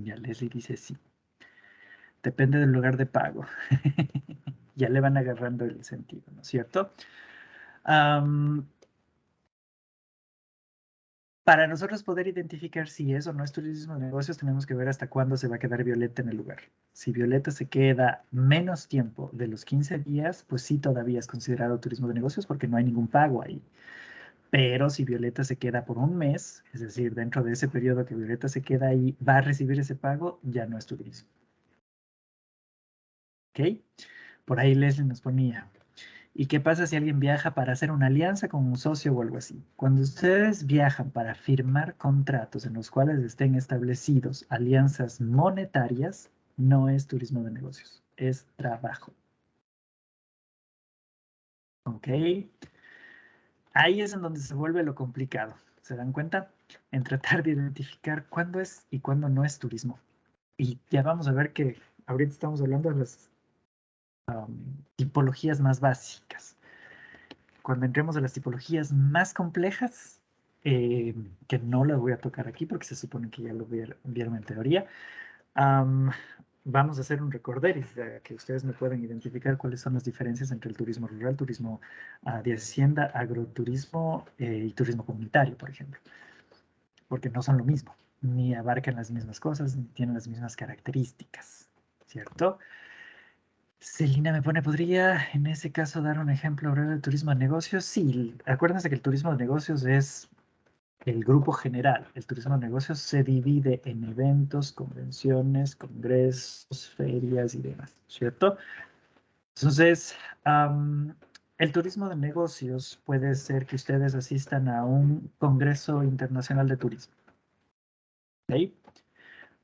Ya Leslie dice sí. Depende del lugar de pago. Ya le van agarrando el sentido, ¿no es cierto? Para nosotros poder identificar si es o no es turismo de negocios, tenemos que ver hasta cuándo se va a quedar Violeta en el lugar. Si Violeta se queda menos tiempo de los 15 días, pues sí todavía es considerado turismo de negocios porque no hay ningún pago ahí. Pero si Violeta se queda por un mes, es decir, dentro de ese periodo que Violeta se queda ahí, va a recibir ese pago, ya no es turismo. ¿Ok? Por ahí Leslie nos ponía. ¿Y qué pasa si alguien viaja para hacer una alianza con un socio o algo así? Cuando ustedes viajan para firmar contratos en los cuales estén establecidos alianzas monetarias, no es turismo de negocios, es trabajo. ¿Ok? Ahí es en donde se vuelve lo complicado. ¿Se dan cuenta? En tratar de identificar cuándo es y cuándo no es turismo. Y ya vamos a ver que ahorita estamos hablando de las tipologías más básicas. cuando entremos a las tipologías más complejas, que no las voy a tocar aquí porque se supone que ya lo vieron en teoría, vamos a hacer un recorderis, que ustedes me pueden identificar cuáles son las diferencias entre el turismo rural, turismo de hacienda, agroturismo y turismo comunitario, por ejemplo. Porque no son lo mismo, ni abarcan las mismas cosas, ni tienen las mismas características, ¿cierto? Celina me pone, ¿podría en ese caso dar un ejemplo breve del turismo de negocios? Sí, acuérdense que el turismo de negocios es el grupo general. El turismo de negocios se divide en eventos, convenciones, congresos, ferias y demás, ¿cierto? Entonces, el turismo de negocios puede ser que ustedes asistan a un congreso internacional de turismo. ¿Ok?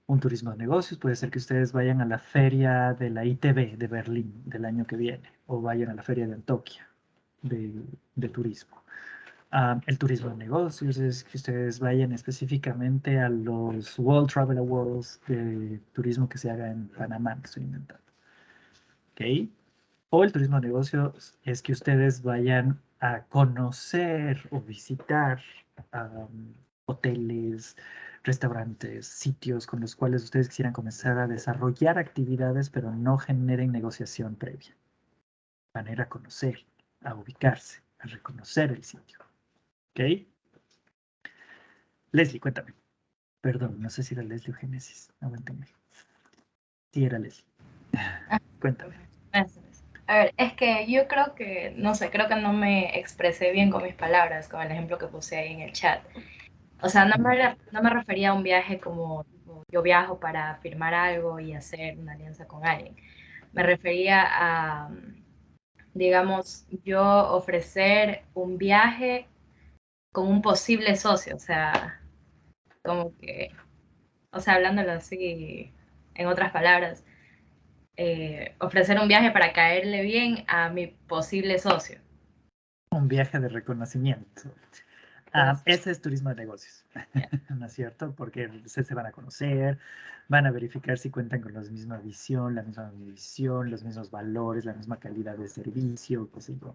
Un turismo de negocios puede ser que ustedes vayan a la feria de la ITB de Berlín del año que viene o vayan a la feria de Antoquia de turismo. El turismo de negocios es que ustedes vayan específicamente a los World Travel Awards de turismo que se haga en Panamá, que estoy inventando. ¿Ok? O el turismo de negocios es que ustedes vayan a conocer o visitar hoteles, restaurantes, sitios con los cuales ustedes quisieran comenzar a desarrollar actividades, pero no generen negociación previa. Van a ir a conocer, a ubicarse, a reconocer el sitio. ¿Ok? Leslie, cuéntame. Perdón, no sé si era Leslie o Génesis. Aguántenme. Sí, era Leslie. Cuéntame. Gracias. A ver, es que yo creo que, no sé, creo que no me expresé bien con mis palabras, con el ejemplo que puse ahí en el chat. O sea, no me refería a un viaje como yo viajo para firmar algo y hacer una alianza con alguien. Me refería a, digamos, yo ofrecer un viaje con un posible socio, o sea, como que, o sea, hablándolo así, en otras palabras, ofrecer un viaje para caerle bien a mi posible socio. Un viaje de reconocimiento. Ese es turismo de negocios, Yeah. ¿no es cierto? Porque se van a conocer, van a verificar si cuentan con la misma visión, los mismos valores, la misma calidad de servicio, qué sé yo.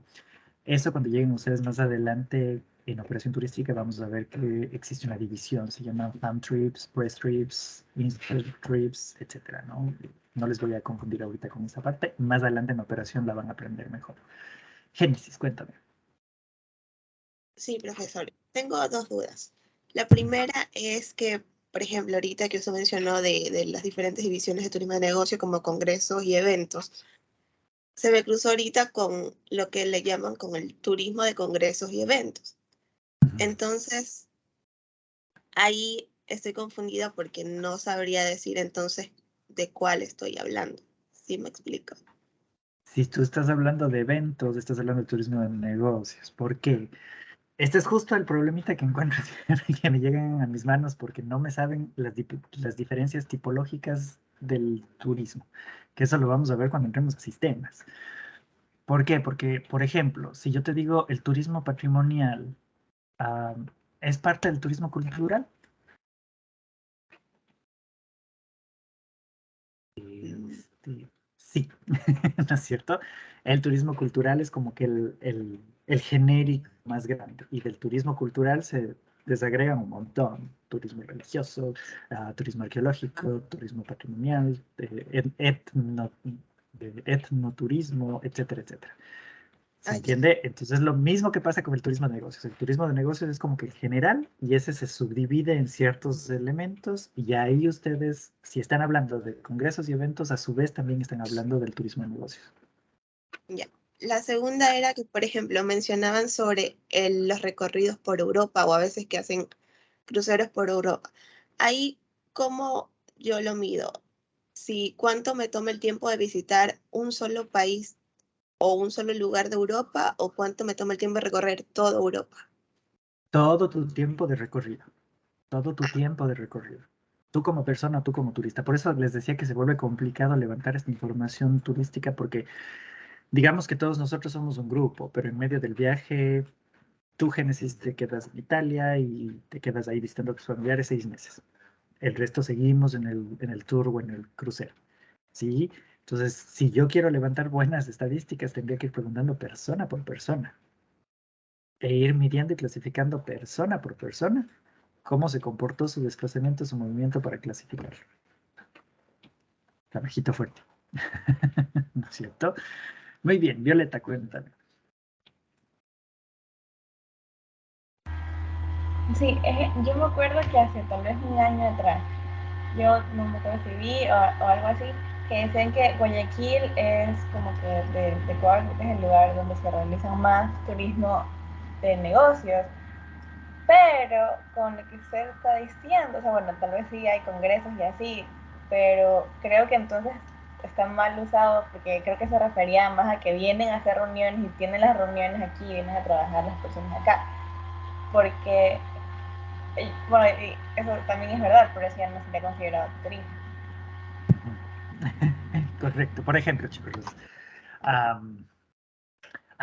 Eso cuando lleguen ustedes más adelante en operación turística vamos a ver que existe una división, se llaman fam trips, press trips, institute trips, etcétera, ¿no? No les voy a confundir ahorita con esa parte, más adelante en operación la van a aprender mejor. Génesis, cuéntame. Sí, profesor. Tengo dos dudas. La primera es que, por ejemplo, ahorita que usted mencionó de las diferentes divisiones de turismo de negocio como congresos y eventos, se me cruzó ahorita con lo que le llaman con el turismo de congresos y eventos. Entonces, ahí estoy confundida porque no sabría decir entonces de cuál estoy hablando. ¿Sí me explico? Si tú estás hablando de eventos, estás hablando de turismo de negocios. ¿Por qué? Este es justo el problemita que encuentro que me llegan a mis manos porque no me saben las diferencias tipológicas del turismo, que eso lo vamos a ver cuando entremos a sistemas. ¿Por qué? Porque, por ejemplo, si yo te digo el turismo patrimonial, ah, ¿es parte del turismo cultural? Sí, ¿no es cierto? El turismo cultural es como que el genérico más grande y del turismo cultural se desagregan un montón. Turismo religioso, turismo arqueológico, turismo patrimonial, etnoturismo, etcétera, etcétera. ¿Se Ah, ya. entiende? Entonces, lo mismo que pasa con el turismo de negocios. El turismo de negocios es como que general y ese se subdivide en ciertos elementos y ahí ustedes, si están hablando de congresos y eventos, a su vez también están hablando del turismo de negocios. Ya. La segunda era que, por ejemplo, mencionaban sobre los recorridos por Europa o a veces que hacen cruceros por Europa. Ahí, ¿cómo yo lo mido? Si cuánto me toma el tiempo de visitar un solo país o un solo lugar de Europa o cuánto me toma el tiempo de recorrer toda Europa. Todo tu tiempo de recorrido. Todo tu tiempo de recorrido. Tú como persona, tú como turista. Por eso les decía que se vuelve complicado levantar esta información turística porque digamos que todos nosotros somos un grupo, pero en medio del viaje tú, Génesis, te quedas en Italia y te quedas ahí visitando a tus familiares 6 meses. El resto seguimos en el tour o en el crucero. ¿Sí? Entonces, si yo quiero levantar buenas estadísticas, tendría que ir preguntando persona por persona. e ir midiendo y clasificando persona por persona cómo se comportó su desplazamiento, su movimiento para clasificarlo. Trabajito fuerte. ¿No es cierto? Muy bien, Violeta, cuéntame. Sí, yo me acuerdo que hace tal vez un año atrás, yo no me acuerdo si vi o algo así, que decían que Guayaquil es como que de Ecuador, es el lugar donde se realiza más turismo de negocios, pero con lo que usted está diciendo, o sea, bueno, tal vez sí hay congresos y así, pero creo que entonces está mal usado porque creo que se refería más a que vienen a hacer reuniones y tienen las reuniones aquí y vienen a trabajar las personas acá, porque bueno, y eso también es verdad, pero eso ya no sería considerado turismo. Correcto. Por ejemplo, chicos, a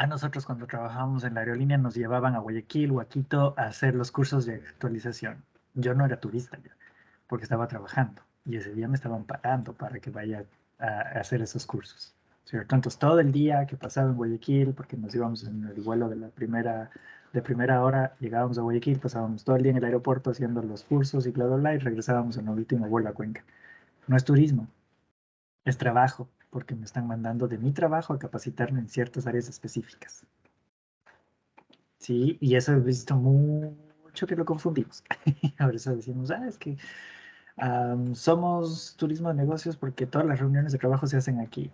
nosotros cuando trabajábamos en la aerolínea nos llevaban a Guayaquil o a Quito a hacer los cursos de actualización. Yo no era turista ya, porque estaba trabajando y ese día me estaban pagando para que vaya a hacer esos cursos, ¿cierto? Entonces todo el día que pasaba en Guayaquil, porque nos íbamos en el vuelo de primera hora, llegábamos a Guayaquil, pasábamos todo el día en el aeropuerto haciendo los cursos y bla, bla, bla, y regresábamos en el último vuelo a Cuenca. No es turismo, es trabajo, porque me están mandando de mi trabajo a capacitarme en ciertas áreas específicas. Sí, y eso he visto mucho que lo confundimos. Por eso decimos, es que somos turismo de negocios porque todas las reuniones de trabajo se hacen aquí.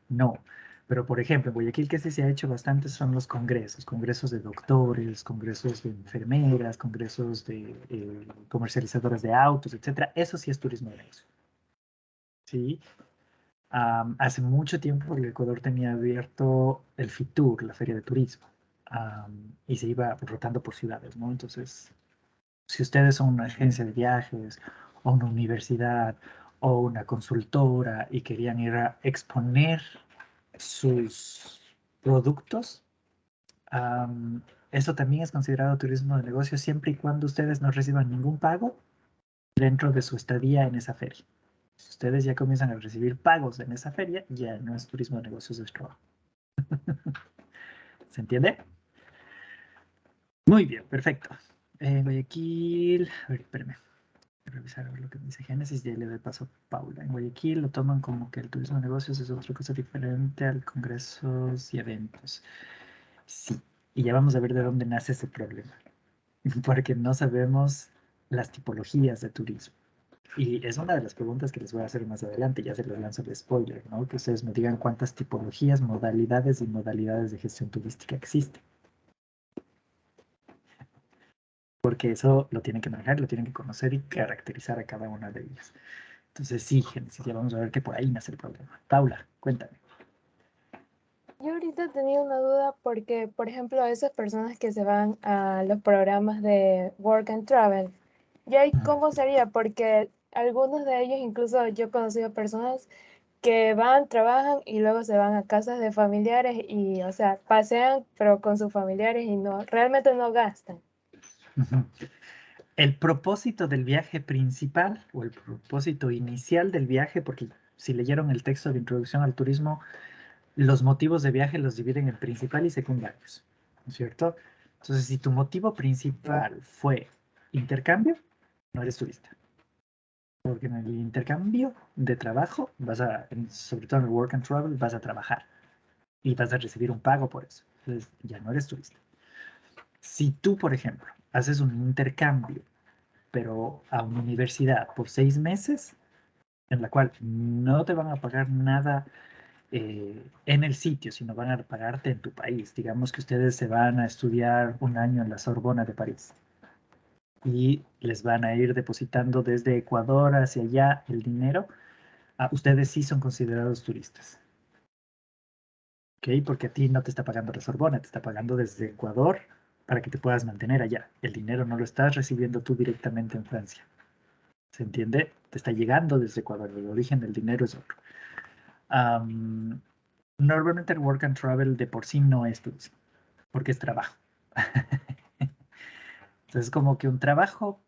No, pero por ejemplo, en Guayaquil que sí se ha hecho bastante son los congresos de doctores, congresos de enfermeras, congresos de comercializadoras de autos, etcétera. Eso sí es turismo de negocios. Sí, hace mucho tiempo el Ecuador tenía abierto el FITUR, la Feria de Turismo, y se iba rotando por ciudades, ¿no? Entonces, si ustedes son una agencia de viajes o una universidad o una consultora y querían ir a exponer sus productos, eso también es considerado turismo de negocio siempre y cuando ustedes no reciban ningún pago dentro de su estadía en esa feria. Si ustedes ya comienzan a recibir pagos en esa feria, ya no es turismo de negocios, es trabajo. ¿Se entiende? Muy bien, perfecto. Guayaquil, a ver, espérame, voy a revisar a ver lo que me dice Génesis y le doy paso a Paula. En Guayaquil lo toman como que el turismo de negocios es otra cosa diferente al congresos y eventos. Sí, y ya vamos a ver de dónde nace ese problema, porque no sabemos las tipologías de turismo. Y es una de las preguntas que les voy a hacer más adelante, ya se los lanzo de spoiler, ¿no? Que ustedes me digan cuántas tipologías, modalidades y modalidades de gestión turística existen. Porque eso lo tienen que manejar, lo tienen que conocer y caracterizar a cada una de ellas. Entonces sí, Génesis, ya vamos a ver que por ahí nace el problema. Paula, cuéntame. Yo ahorita tenía una duda porque, por ejemplo, esas personas que se van a los programas de Work and Travel, ¿y ahí cómo sería? Porque algunos de ellos, incluso yo he conocido personas que van, trabajan y luego se van a casas de familiares y, o sea, pasean pero con sus familiares y no, realmente no gastan. El propósito del viaje principal o el propósito inicial del viaje, porque si leyeron el texto de introducción al turismo, los motivos de viaje los dividen en principal y secundarios, ¿no es cierto? Entonces, si tu motivo principal fue intercambio, no eres turista. Porque en el intercambio de trabajo, sobre todo en el work and travel, vas a trabajar y vas a recibir un pago por eso. Entonces, ya no eres turista. Si tú, por ejemplo, haces un intercambio, pero a una universidad por 6 meses, en la cual no te van a pagar nada en el sitio, sino van a pagarte en tu país. Digamos que ustedes se van a estudiar un año en la Sorbona de París y les van a ir depositando desde Ecuador hacia allá el dinero. Ustedes sí son considerados turistas. ¿Ok? Porque a ti no te está pagando la Sorbona, te está pagando desde Ecuador para que te puedas mantener allá. El dinero no lo estás recibiendo tú directamente en Francia. ¿Se entiende? Te está llegando desde Ecuador. El origen del dinero es otro. Normalmente el work and travel de por sí no es turismo, porque es trabajo. Entonces, como que un trabajo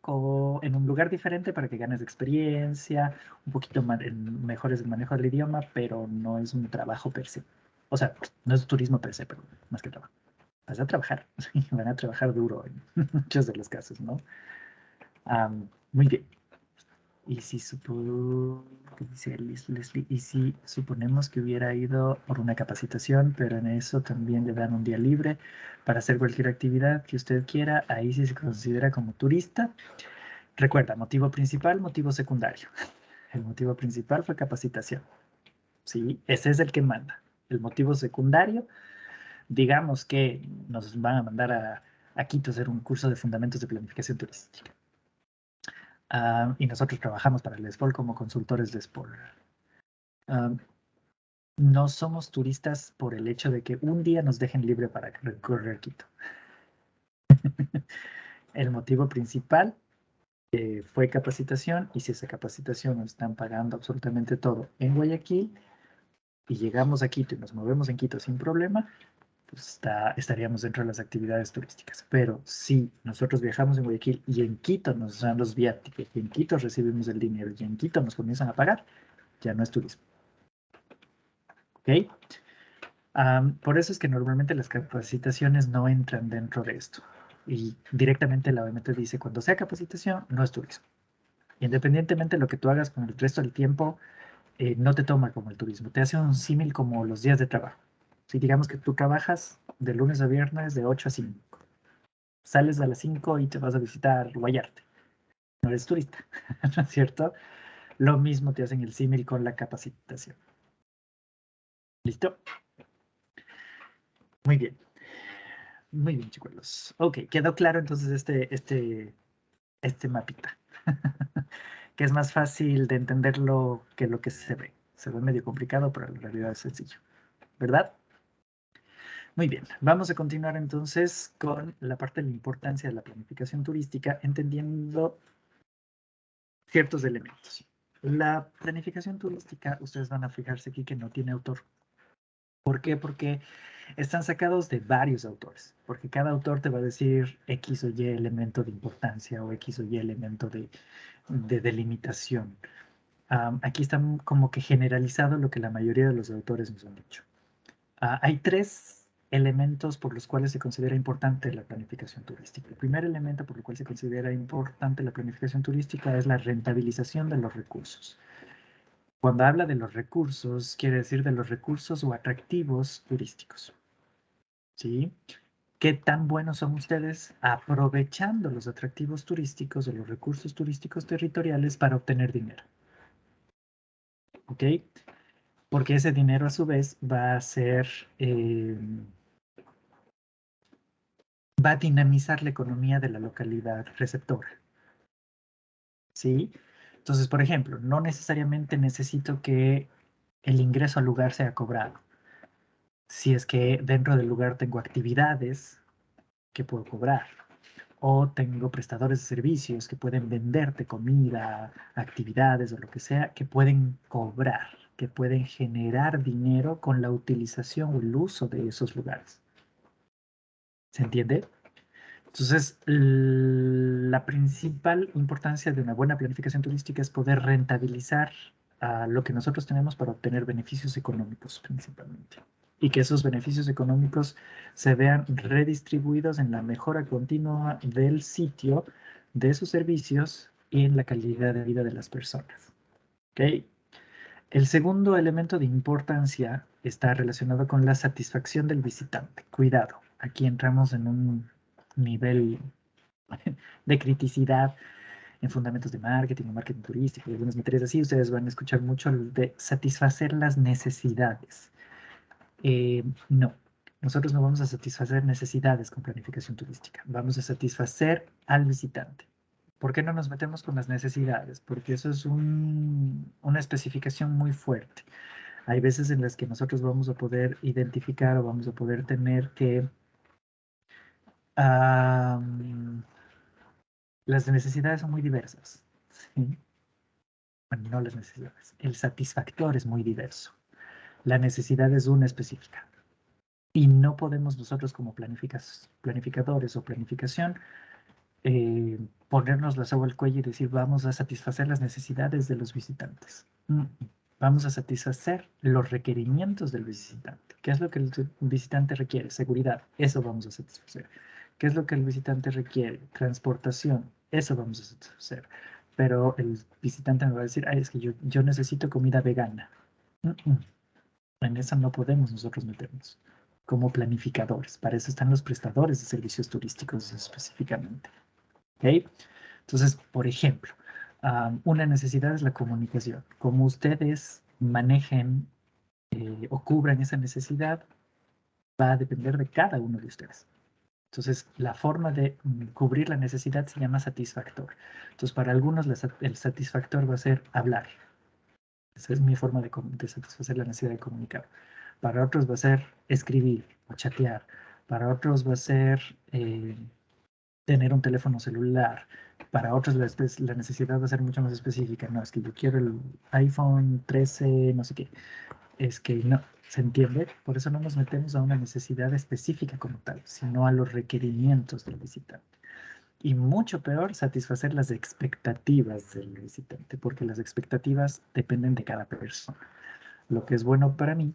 en un lugar diferente para que ganes experiencia, un poquito mejores el manejo del idioma, pero no es un trabajo per se. O sea, no es turismo per se, pero más que trabajo. vas a trabajar, van a trabajar duro en muchos de los casos, ¿no? Muy bien. Y si y si suponemos que hubiera ido por una capacitación, pero en eso también le dan un día libre para hacer cualquier actividad que usted quiera, ahí sí se considera como turista. Recuerda, motivo principal, motivo secundario. El motivo principal fue capacitación. Sí, ese es el que manda. El motivo secundario, digamos que nos van a mandar a Quito a hacer un curso de fundamentos de planificación turística. Y nosotros trabajamos para el SPOL como consultores de SPOL. No somos turistas por el hecho de que un día nos dejen libre para recorrer Quito. El motivo principal fue capacitación, y si esa capacitación nos están pagando absolutamente todo en Guayaquil y llegamos a Quito y nos movemos en Quito sin problema, pues estaríamos dentro de las actividades turísticas. Pero si nosotros viajamos en Guayaquil y en Quito nos dan los viáticos, y en Quito recibimos el dinero y en Quito nos comienzan a pagar, ya no es turismo. ¿Ok? Por eso es que normalmente las capacitaciones no entran dentro de esto. Y directamente la OMT dice, cuando sea capacitación, no es turismo. Independientemente de lo que tú hagas con el resto del tiempo, no te toma como el turismo. Te hace un símil como los días de trabajo. Si digamos que tú trabajas de lunes a viernes de 8 a 5. Sales a las 5 y te vas a visitar Guayarte. No eres turista, ¿no es cierto? Lo mismo te hacen el símil con la capacitación. ¿Listo? Muy bien. Muy bien, chicos. Ok, quedó claro entonces este mapita. Que es más fácil de entenderlo que lo que se ve. Se ve medio complicado, pero en realidad es sencillo. ¿Verdad? Muy bien, vamos a continuar entonces con la parte de la importancia de la planificación turística, entendiendo ciertos elementos. La planificación turística, ustedes van a fijarse aquí que no tiene autor. ¿Por qué? Porque están sacados de varios autores, porque cada autor te va a decir X o Y elemento de importancia o X o Y elemento de delimitación. Aquí está como que generalizado lo que la mayoría de los autores nos han dicho. Hay tres elementos por los cuales se considera importante la planificación turística. El primer elemento por el cual se considera importante la planificación turística es la rentabilización de los recursos. Cuando habla de los recursos, quiere decir de los recursos o atractivos turísticos. ¿Sí? ¿Qué tan buenos son ustedes aprovechando los atractivos turísticos o los recursos turísticos territoriales para obtener dinero? ¿Ok? Porque ese dinero a su vez va a ser, va a dinamizar la economía de la localidad receptora. ¿Sí? Entonces, por ejemplo, no necesariamente necesito que el ingreso al lugar sea cobrado. Si es que dentro del lugar tengo actividades que puedo cobrar, o tengo prestadores de servicios que pueden venderte comida, actividades o lo que sea, que pueden cobrar, que pueden generar dinero con la utilización o el uso de esos lugares. ¿Se entiende? Entonces, la principal importancia de una buena planificación turística es poder rentabilizar lo que nosotros tenemos para obtener beneficios económicos principalmente. Y que esos beneficios económicos se vean redistribuidos en la mejora continua del sitio, de sus servicios y en la calidad de vida de las personas. ¿Ok? El segundo elemento de importancia está relacionado con la satisfacción del visitante. Cuidado, aquí entramos en un nivel de criticidad en fundamentos de marketing turístico y algunas materias así. Ustedes van a escuchar mucho de satisfacer las necesidades. No, nosotros no vamos a satisfacer necesidades con planificación turística. Vamos a satisfacer al visitante. ¿Por qué no nos metemos con las necesidades? Porque eso es una especificación muy fuerte. Hay veces en las que nosotros vamos a poder identificar o vamos a poder tener que las necesidades son muy diversas. ¿Sí? Bueno, no las necesidades. El satisfactor es muy diverso. La necesidad es una específica. Y no podemos nosotros como planificadores o planificación ponernos la soga al cuello y decir vamos a satisfacer las necesidades de los visitantes. Vamos a satisfacer los requerimientos del visitante. ¿Qué es lo que el visitante requiere? Seguridad. Eso vamos a satisfacer. ¿Qué es lo que el visitante requiere? Transportación. Eso vamos a satisfacer. Pero el visitante me va a decir, ay, es que yo necesito comida vegana. En eso no podemos nosotros meternos como planificadores. Para eso están los prestadores de servicios turísticos específicamente. ¿Ok? Entonces, por ejemplo, una necesidad es la comunicación. Como ustedes manejen o cubran esa necesidad va a depender de cada uno de ustedes. Entonces, la forma de cubrir la necesidad se llama satisfactor. Entonces, para algunos el satisfactor va a ser hablar. Esa es mi forma de satisfacer la necesidad de comunicar. Para otros va a ser escribir o chatear. Para otros va a ser tener un teléfono celular. Para otros la necesidad va a ser mucho más específica. No, es que yo quiero el iPhone 13, no sé qué. Es que no, ¿se entiende? Por eso no nos metemos a una necesidad específica como tal, sino a los requerimientos del visitante. Y mucho peor, satisfacer las expectativas del visitante, porque las expectativas dependen de cada persona. Lo que es bueno para mí,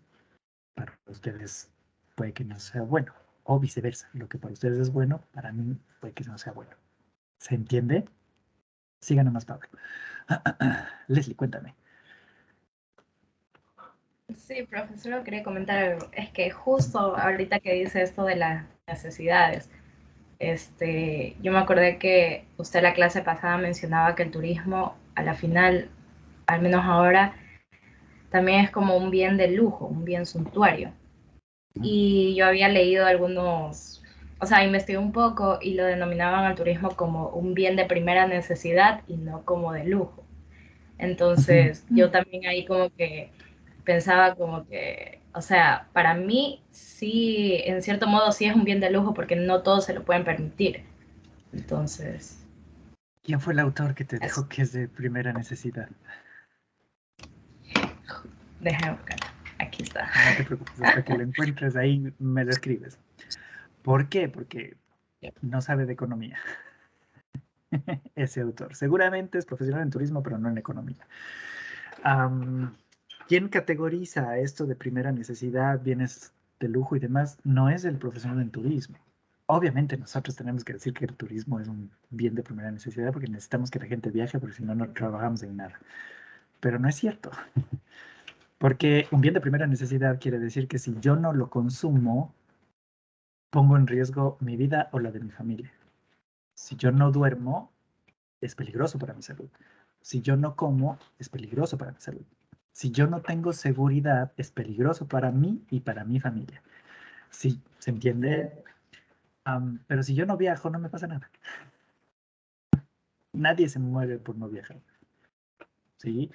para ustedes puede que no sea bueno, o viceversa. Lo que para ustedes es bueno, para mí puede que no sea bueno. ¿Se entiende? Sigan nomás, Pablo. Leslie, cuéntame. Sí, profesor, quería comentar algo. Es que justo ahorita que dice esto de las necesidades, yo me acordé que usted en la clase pasada mencionaba que el turismo, a la final, al menos ahora, también es como un bien de lujo, un bien suntuario. Y yo había leído algunos, o sea, investigué un poco y lo denominaban al turismo como un bien de primera necesidad y no como de lujo. Entonces, yo también ahí como que pensaba como que, o sea, para mí sí, en cierto modo sí es un bien de lujo porque no todos se lo pueden permitir. Entonces, ¿Quién fue el autor que te eso, dijo que es de primera necesidad? déjame buscar. Aquí está. No te preocupes, hasta que lo encuentres ahí me lo escribes. ¿Por qué? Porque no sabe de economía ese autor. Seguramente es profesional en turismo, pero no en economía. ¿Quién categoriza esto de primera necesidad, bienes de lujo y demás? No es el profesional en turismo. Obviamente nosotros tenemos que decir que el turismo es un bien de primera necesidad porque necesitamos que la gente viaje, porque si no, no trabajamos en nada. Pero no es cierto. Porque un bien de primera necesidad quiere decir que si yo no lo consumo, pongo en riesgo mi vida o la de mi familia. Si yo no duermo, es peligroso para mi salud. Si yo no como, es peligroso para mi salud. Si yo no tengo seguridad, es peligroso para mí y para mi familia. Sí, ¿se entiende? Pero si yo no viajo, no me pasa nada. Nadie se muere por no viajar. ¿Sí?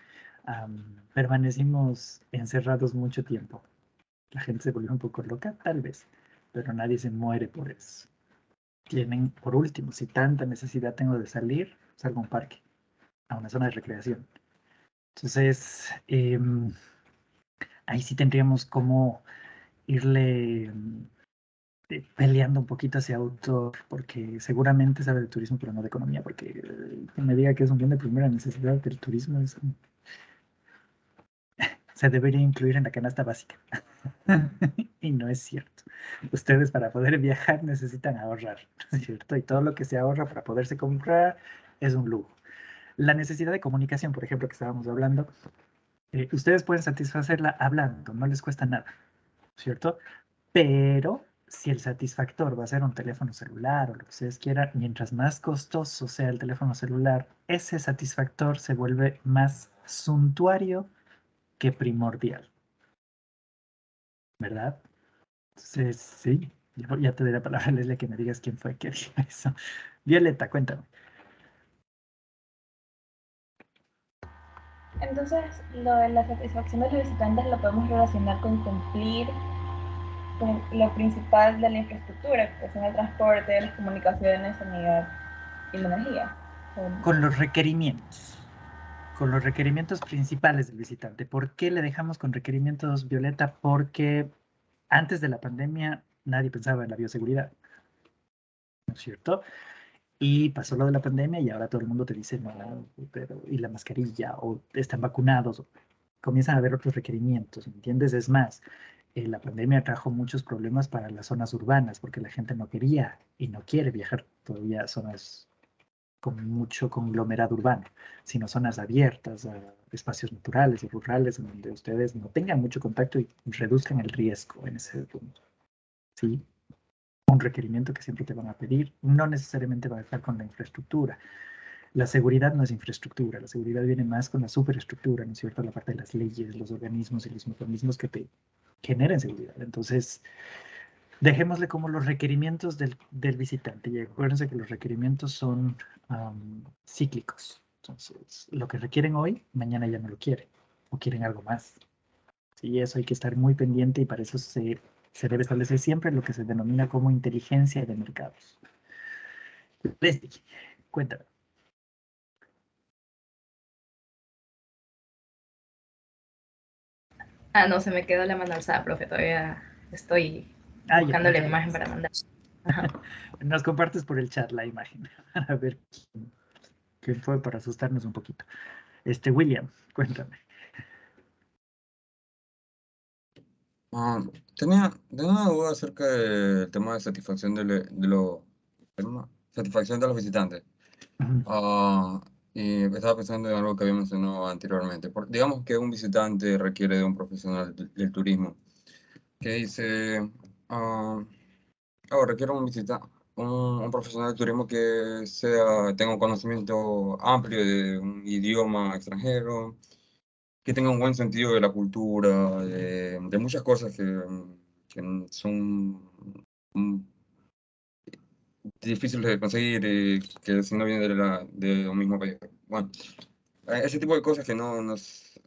Permanecimos encerrados mucho tiempo. La gente se volvió un poco loca, tal vez, pero nadie se muere por eso. Tienen, por último, si tanta necesidad tengo de salir, salgo a un parque, a una zona de recreación. Entonces, ahí sí tendríamos como irle peleando un poquito hacia autor, porque seguramente sabe de turismo, pero no de economía, porque que me diga que es un bien de primera necesidad del turismo se debería incluir en la canasta básica. Y no es cierto. Ustedes para poder viajar necesitan ahorrar, ¿no es cierto? Y todo lo que se ahorra para poderse comprar es un lujo. La necesidad de comunicación, por ejemplo, que estábamos hablando, ustedes pueden satisfacerla hablando, no les cuesta nada, ¿cierto? Pero si el satisfactor va a ser un teléfono celular o lo que ustedes quieran, mientras más costoso sea el teléfono celular, ese satisfactor se vuelve más suntuario que primordial, ¿verdad? Entonces, sí, ya te doy la palabra, Leslie, que me digas quién fue que dijo eso. Violeta, cuéntame. Entonces, lo de la satisfacción de los visitantes lo podemos relacionar con cumplir con lo principal de la infraestructura, que son el transporte, las comunicaciones, sanidad y la energía. Con los requerimientos principales del visitante. ¿Por qué le dejamos con requerimientos, Violeta? Porque antes de la pandemia nadie pensaba en la bioseguridad, ¿no es cierto? Y pasó lo de la pandemia y ahora todo el mundo te dice, no, pero, y la mascarilla, o están vacunados. comienzan a haber otros requerimientos, ¿me entiendes? Es más, la pandemia trajo muchos problemas para las zonas urbanas, porque la gente no quería y no quiere viajar todavía a zonas con mucho conglomerado urbano, sino zonas abiertas, a espacios naturales y rurales, en donde ustedes no tengan mucho contacto y reduzcan el riesgo en ese punto. ¿Sí? Un requerimiento que siempre te van a pedir, no necesariamente va a estar con la infraestructura. La seguridad no es infraestructura, la seguridad viene más con la superestructura, ¿no es cierto? La parte de las leyes, los organismos y los mecanismos que te generen seguridad. Entonces, dejémosle como los requerimientos del visitante. Y acuérdense que los requerimientos son cíclicos. Entonces, lo que requieren hoy, mañana ya no lo quieren o quieren algo más. Sí, eso hay que estar muy pendiente y para eso se debe establecer siempre lo que se denomina como inteligencia de mercados. Leslie, cuéntame. No, se me quedó la mano alzada, profe. Todavía estoy Ya, buscando la imagen para mandar. Ajá. Nos compartes por el chat la imagen. A ver quién fue para asustarnos un poquito. William, cuéntame. Tenía una duda acerca del tema de satisfacción satisfacción de los visitantes. Y estaba pensando en algo que había mencionado anteriormente. Digamos que un visitante requiere de un profesional del turismo que dice, requiero un profesional de turismo que tenga un conocimiento amplio de un idioma extranjero, que tenga un buen sentido de la cultura, de muchas cosas que son mm, difíciles de conseguir y que si no vienen de un mismo país. Bueno, ese tipo de cosas que no nos...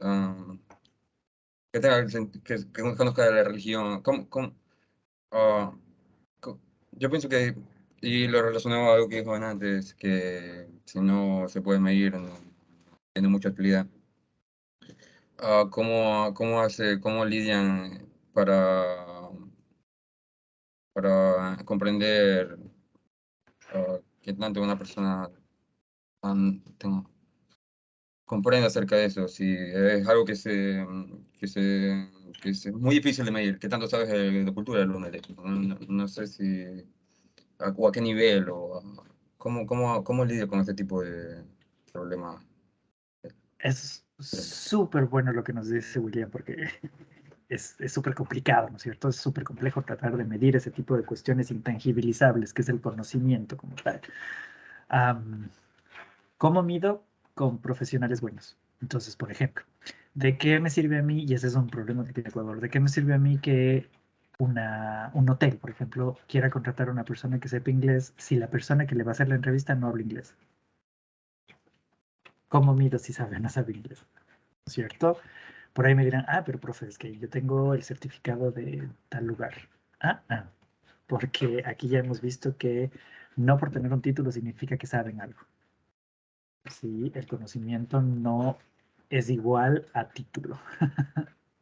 que, que conozca de la religión. Ah, yo pienso que, y lo relacionaba a algo que dijo antes, que si no se puede medir, no tiene mucha utilidad. ¿Cómo lidian para comprender qué tanto una persona comprende acerca de eso? Si es algo que es muy difícil de medir, qué tanto sabes de cultura del uno del otro. No sé si o a qué nivel cómo lidia con este tipo de problemas. Es súper bueno lo que nos dice William, porque es súper complicado, ¿no es cierto? Es súper complejo tratar de medir ese tipo de cuestiones intangibilizables, que es el conocimiento como tal. ¿Cómo mido? Con profesionales buenos. Entonces, por ejemplo, ¿de qué me sirve a mí? Y ese es un problema que tiene Ecuador. ¿De qué me sirve a mí que un hotel, por ejemplo, quiera contratar a una persona que sepa inglés si la persona que le va a hacer la entrevista no habla inglés? ¿Cómo mido si sabe o no sabe inglés? ¿Cierto? Por ahí me dirán, pero profe, es que yo tengo el certificado de tal lugar. Porque aquí ya hemos visto que no por tener un título significa que saben algo. Sí, el conocimiento no es igual a título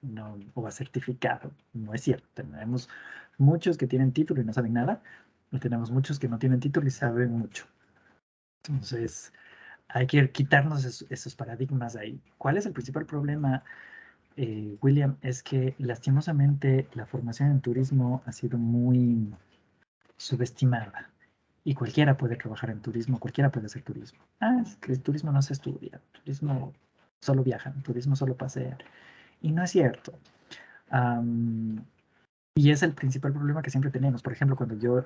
no, o a certificado. No es cierto. Tenemos muchos que tienen título y no saben nada, y tenemos muchos que no tienen título y saben mucho. Entonces, hay que quitarnos esos paradigmas ahí. ¿Cuál es el principal problema, William? Es que lastimosamente la formación en turismo ha sido muy subestimada. Y cualquiera puede trabajar en turismo, cualquiera puede hacer turismo. Es que el turismo no se estudia, el turismo solo viajan, el turismo solo pasean. Y no es cierto. Y es el principal problema que siempre tenemos. Por ejemplo, cuando yo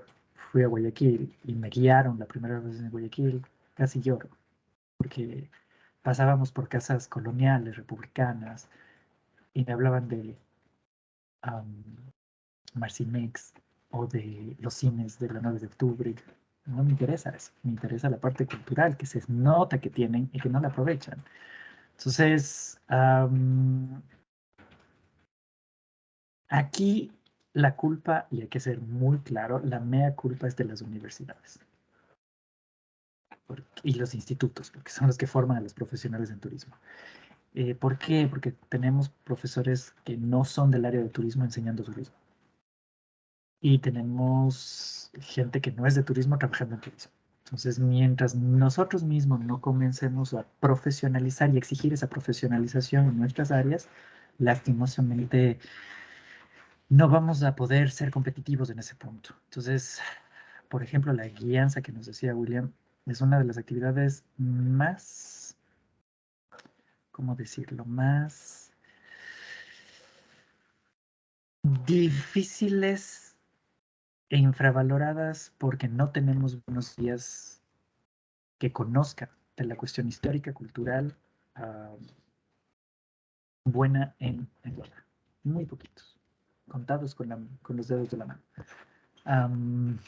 fui a Guayaquil y me guiaron la primera vez en Guayaquil, casi lloro, porque pasábamos por casas coloniales, republicanas, y me hablaban de Marcimex o de los cines de la 9 de octubre. No me interesa eso, me interesa la parte cultural que se nota que tienen y que no la aprovechan. Entonces, aquí la culpa, y hay que ser muy claro, la mea culpa es de las universidades y los institutos, porque son los que forman a los profesionales en turismo. ¿Por qué? Porque tenemos profesores que no son del área de turismo enseñando turismo. Y tenemos gente que no es de turismo trabajando en turismo. Entonces, mientras nosotros mismos no comencemos a profesionalizar y exigir esa profesionalización en nuestras áreas, lastimosamente no vamos a poder ser competitivos en ese punto. Entonces, por ejemplo, la guianza que nos decía William es una de las actividades más, ¿cómo decirlo? Más difíciles e infravaloradas porque no tenemos buenos guías que conozcan de la cuestión histórica, cultural, buena en Angola. Muy poquitos, contados con los dedos de la mano.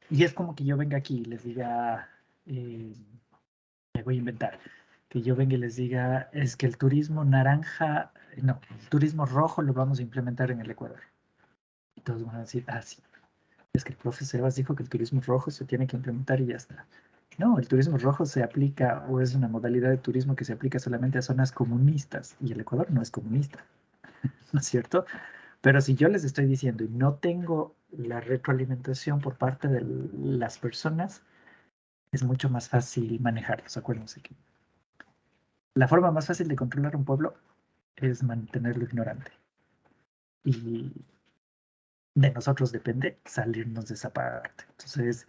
Y es como que yo venga aquí y les diga, me voy a inventar, que yo venga y les diga, es que el turismo naranja, no, el turismo rojo lo vamos a implementar en el Ecuador. Y todos van a decir, ah, sí, es que el profe Sebas dijo que el turismo rojo se tiene que implementar y ya está. No, el turismo rojo se aplica o es una modalidad de turismo que se aplica solamente a zonas comunistas y el Ecuador no es comunista, ¿no es cierto? Pero si yo les estoy diciendo y no tengo la retroalimentación por parte de las personas, es mucho más fácil manejarlos. Acuérdense que la forma más fácil de controlar un pueblo es mantenerlo ignorante. Y de nosotros depende salirnos de esa parte. Entonces,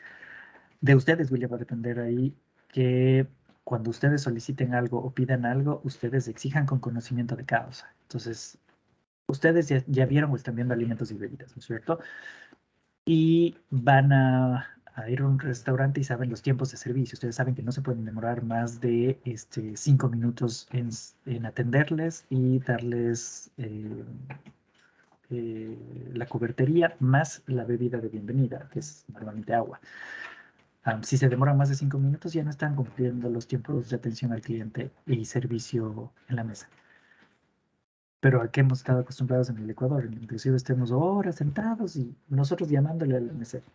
de ustedes, William, va a depender ahí que cuando ustedes soliciten algo o pidan algo, ustedes exijan con conocimiento de causa. Entonces, ustedes ya vieron o están viendo alimentos y bebidas, ¿no es cierto? Y van a ir a un restaurante y saben los tiempos de servicio. Ustedes saben que no se pueden demorar más de 5 minutos en atenderles y darles la cubertería más la bebida de bienvenida, que es normalmente agua. Si se demoran más de 5 minutos, ya no están cumpliendo los tiempos de atención al cliente y servicio en la mesa. Pero a qué hemos estado acostumbrados en el Ecuador, inclusive estemos horas sentados y nosotros llamándole al mesero.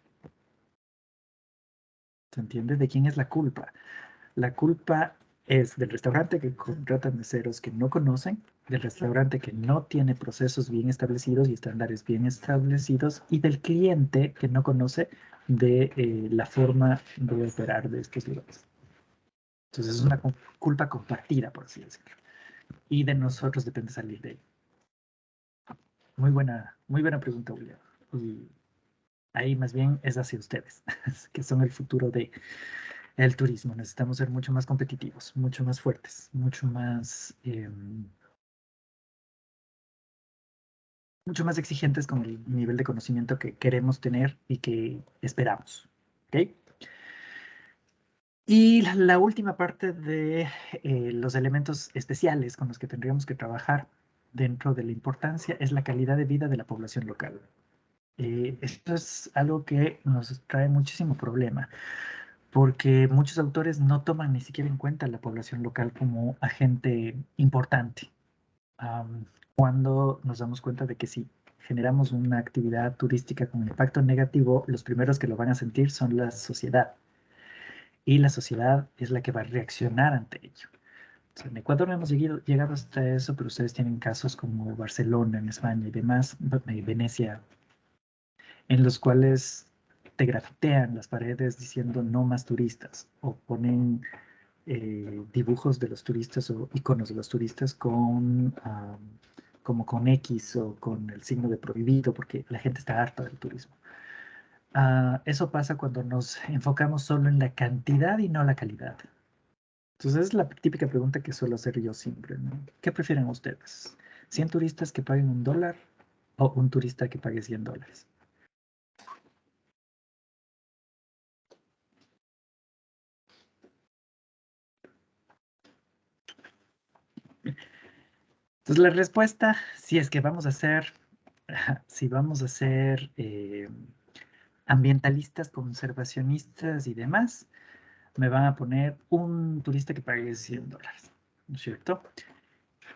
¿Se entiende? ¿De quién es la culpa? La culpa es del restaurante que contratan meseros que no conocen, del restaurante que no tiene procesos bien establecidos y estándares bien establecidos, y del cliente que no conoce de la forma de operar de estos lugares. Entonces es una culpa compartida, por así decirlo. Y de nosotros depende salir de ello. Muy buena pregunta, William. Y ahí más bien es hacia ustedes, que son el futuro de el turismo. Necesitamos ser mucho más competitivos, mucho más fuertes, mucho más exigentes con el nivel de conocimiento que queremos tener y que esperamos. ¿Ok? Y la última parte de los elementos especiales con los que tendríamos que trabajar dentro de la importancia es la calidad de vida de la población local. Esto es algo que nos trae muchísimo problema, porque muchos autores no toman ni siquiera en cuenta a la población local como agente importante. Cuando nos damos cuenta de que si generamos una actividad turística con impacto negativo, los primeros que lo van a sentir son la sociedad. Y la sociedad es la que va a reaccionar ante ello. En Ecuador no hemos llegado hasta eso, pero ustedes tienen casos como Barcelona en España y demás, Venecia, en los cuales te grafitean las paredes diciendo no más turistas o ponen dibujos de los turistas o iconos de los turistas como con X o con el signo de prohibido porque la gente está harta del turismo. Eso pasa cuando nos enfocamos solo en la cantidad y no la calidad. Entonces es la típica pregunta que suelo hacer yo siempre, ¿no? ¿Qué prefieren ustedes? ¿100 turistas que paguen $1 o un turista que pague $100? Entonces la respuesta, si es que vamos a ser, si vamos a ser ambientalistas, conservacionistas y demás, me van a poner un turista que pague $100, ¿no es cierto?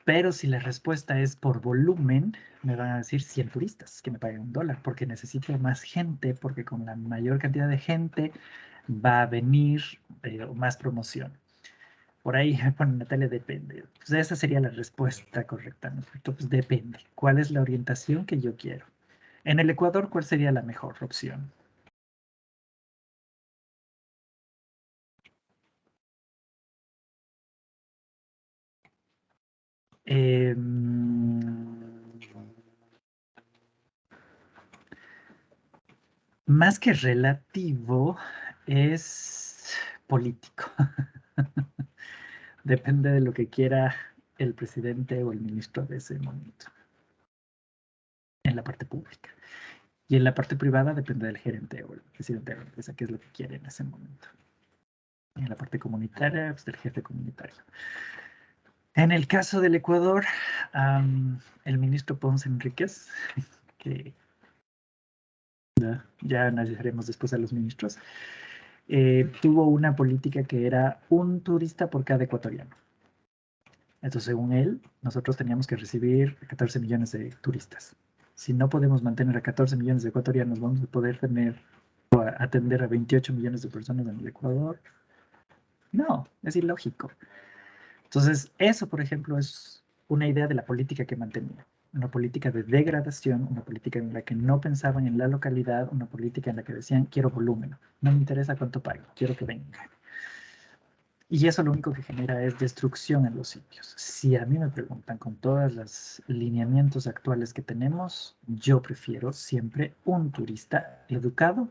Pero si la respuesta es por volumen, me van a decir 100 turistas que me paguen $1, porque necesito más gente, porque con la mayor cantidad de gente va a venir más promoción. Por ahí me ponen Natalia, depende. Pues esa sería la respuesta correcta, ¿no es cierto? Pues depende. ¿Cuál es la orientación que yo quiero? En el Ecuador, ¿cuál sería la mejor opción? Más que relativo, es político. Depende de lo que quiera el presidente o el ministro de ese momento. En la parte pública. Y en la parte privada depende del gerente o el presidente de la empresa, qué es lo que quiere en ese momento. En la parte comunitaria, pues del jefe comunitario. En el caso del Ecuador, el ministro Ponce Enríquez, que ya analizaremos después a los ministros, tuvo una política que era un turista por cada ecuatoriano. Entonces, según él, nosotros teníamos que recibir 14 millones de turistas. Si no podemos mantener a 14 millones de ecuatorianos, vamos a poder tener o atender a 28 millones de personas en el Ecuador. No, es ilógico. Entonces, eso, por ejemplo, es una idea de la política que mantenía. Una política de degradación, una política en la que no pensaban en la localidad, una política en la que decían, quiero volumen, no me interesa cuánto pago, quiero que vengan. Y eso lo único que genera es destrucción en los sitios. Si a mí me preguntan con todos los lineamientos actuales que tenemos, yo prefiero siempre un turista educado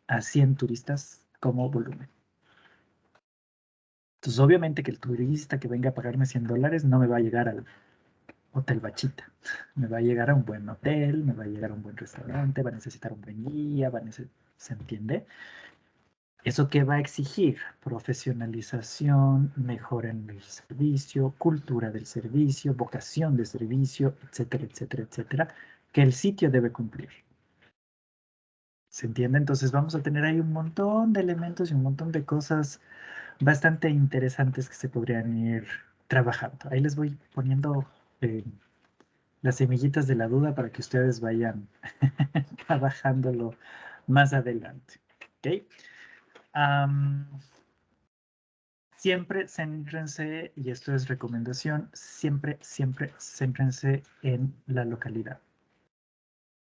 a 100 turistas como volumen. Entonces, obviamente que el turista que venga a pagarme $100 no me va a llegar al Hotel Bachita. Me va a llegar a un buen hotel, me va a llegar a un buen restaurante, va a necesitar un buen guía, ¿se entiende? ¿Eso qué va a exigir? Profesionalización, mejora en el servicio, cultura del servicio, vocación de servicio, etcétera, etcétera, etcétera, que el sitio debe cumplir. ¿Se entiende? Entonces vamos a tener ahí un montón de elementos y un montón de cosas bastante interesantes que se podrían ir trabajando. Ahí les voy poniendo las semillitas de la duda para que ustedes vayan trabajándolo más adelante. ¿Ok? Siempre céntrense, y esto es recomendación, siempre céntrense en la localidad.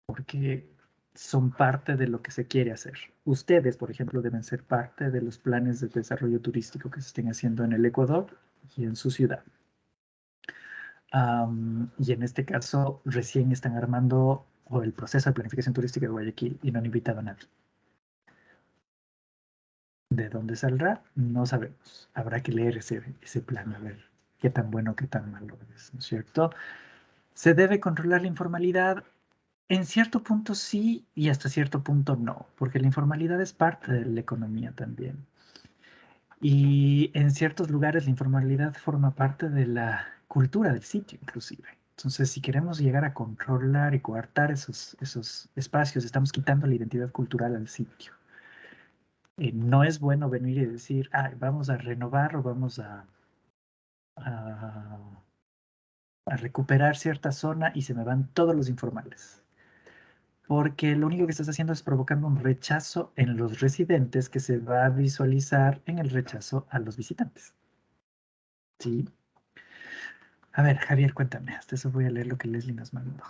Porque son parte de lo que se quiere hacer. Ustedes, por ejemplo, deben ser parte de los planes de desarrollo turístico que se estén haciendo en el Ecuador y en su ciudad. Y en este caso, recién están armando el proceso de planificación turística de Guayaquil y no han invitado a nadie. ¿De dónde saldrá? No sabemos. Habrá que leer ese plan, a ver qué tan bueno, qué tan malo es, ¿no es cierto? ¿Se debe controlar la informalidad? En cierto punto sí y hasta cierto punto no, porque la informalidad es parte de la economía también. Y en ciertos lugares la informalidad forma parte de la cultura del sitio, inclusive. Entonces, si queremos llegar a controlar y coartar esos espacios, estamos quitando la identidad cultural al sitio. No es bueno venir y decir, vamos a renovar o vamos a recuperar cierta zona y se me van todos los informales. Porque lo único que estás haciendo es provocando un rechazo en los residentes que se va a visualizar en el rechazo a los visitantes. ¿Sí? A ver, Javier, cuéntame. Hasta eso voy a leer lo que Leslie nos mandó.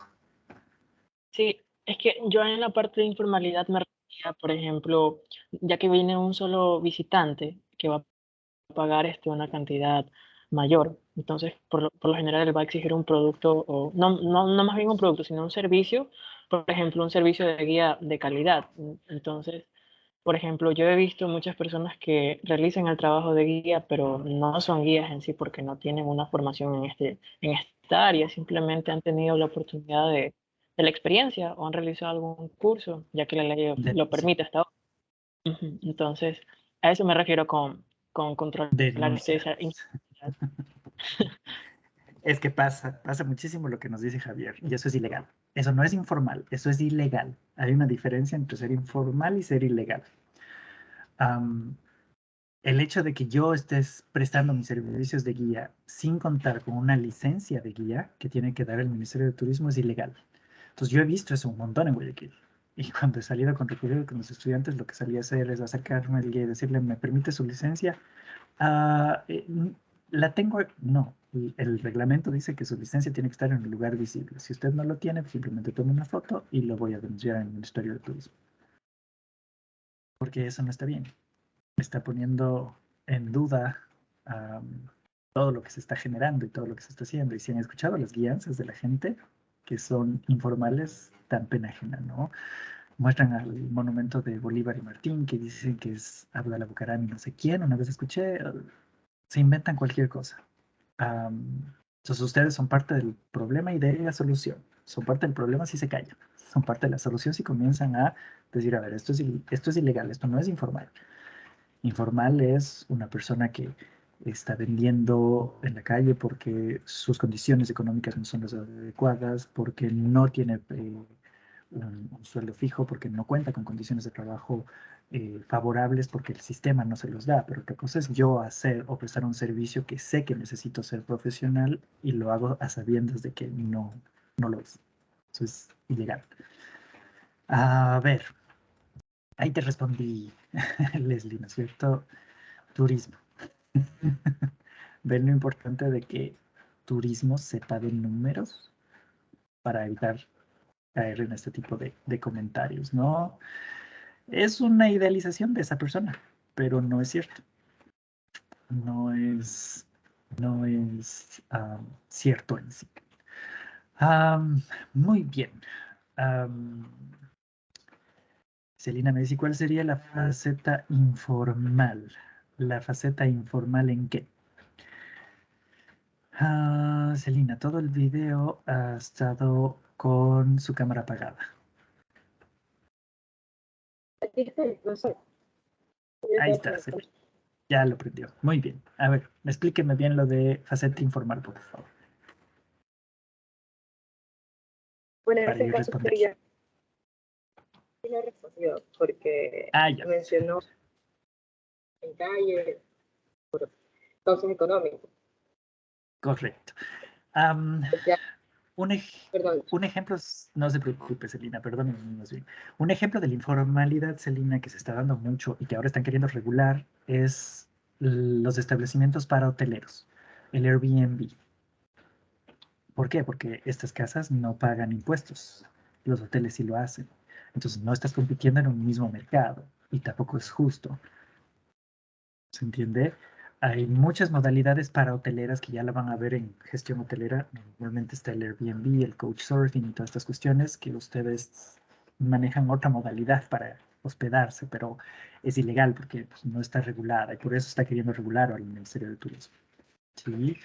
Sí, es que yo en la parte de informalidad me refería, por ejemplo, ya que viene un solo visitante que va a pagar una cantidad mayor, entonces por lo general él va a exigir un producto, o no más bien un producto, sino un servicio, por ejemplo, un servicio de guía de calidad. Entonces, por ejemplo, yo he visto muchas personas que realizan el trabajo de guía, pero no son guías en sí porque no tienen una formación en esta área, simplemente han tenido la oportunidad de la experiencia o han realizado algún curso, ya que la ley lo permite hasta ahora. Entonces, a eso me refiero con controlar Denuncia. Es que pasa muchísimo lo que nos dice Javier, y eso es ilegal. Eso no es informal, eso es ilegal. Hay una diferencia entre ser informal y ser ilegal. El hecho de que yo estés prestando mis servicios de guía sin contar con una licencia de guía que tiene que dar el Ministerio de Turismo es ilegal. Entonces yo he visto eso un montón en Guayaquil. Y cuando he salido con recorrido con los estudiantes, lo que salía a hacer es acercarme al guía y decirle, ¿me permite su licencia? La tengo, no. El reglamento dice que su licencia tiene que estar en un lugar visible. Si usted no lo tiene, simplemente tome una foto y lo voy a denunciar en el Ministerio de Turismo. Porque eso no está bien. Está poniendo en duda todo lo que se está generando y todo lo que se está haciendo. Y si han escuchado las guianzas de la gente, que son informales, dan pena ajena, ¿no? Muestran al monumento de Bolívar y Martín, que dicen que es Abdalá Bucaram y no sé quién. Una vez escuché, se inventan cualquier cosa. Entonces ustedes son parte del problema y de la solución. Son parte del problema si se callan. Son parte de la solución si comienzan a decir, a ver, esto es ilegal, esto no es informal. Informal es una persona que está vendiendo en la calle porque sus condiciones económicas no son las adecuadas, porque no tiene un sueldo fijo, porque no cuenta con condiciones de trabajo favorables, porque el sistema no se los da. Pero otra cosa es yo hacer o prestar un servicio que sé que necesito ser profesional y lo hago a sabiendas de que no lo es. Eso es ilegal. A ver, ahí te respondí, Leslie, ¿no es cierto? Turismo. Ven lo importante de que turismo sepa de números para evitar caer en este tipo de comentarios, ¿no? Es una idealización de esa persona, pero no es cierto. No es cierto en sí. Muy bien. Celina me dice, ¿cuál sería la faceta informal? ¿La faceta informal en qué? Celina, todo el video ha estado con su cámara apagada. Ahí está, Celina. Ya lo prendió. Muy bien. A ver, explíqueme bien lo de faceta informal, por favor. Bueno, en Para este yo caso responder. sería, sí lo respondió porque Ya. mencionó en calle, causas económicas. Correcto. Ya, Un ejemplo, no se preocupe, Celina, perdónenme más bien. Un ejemplo de la informalidad, Celina, que se está dando mucho y que ahora están queriendo regular es los establecimientos para hoteleros, el Airbnb. ¿Por qué? Porque estas casas no pagan impuestos. Los hoteles sí lo hacen. Entonces no estás compitiendo en un mismo mercado y tampoco es justo. ¿Se entiende? Hay muchas modalidades para hoteleras que ya la van a ver en gestión hotelera. Normalmente está el Airbnb, el Couchsurfing y todas estas cuestiones que ustedes manejan otra modalidad para hospedarse, pero es ilegal porque pues, no está regulada y por eso está queriendo regular al Ministerio de Turismo. Sí,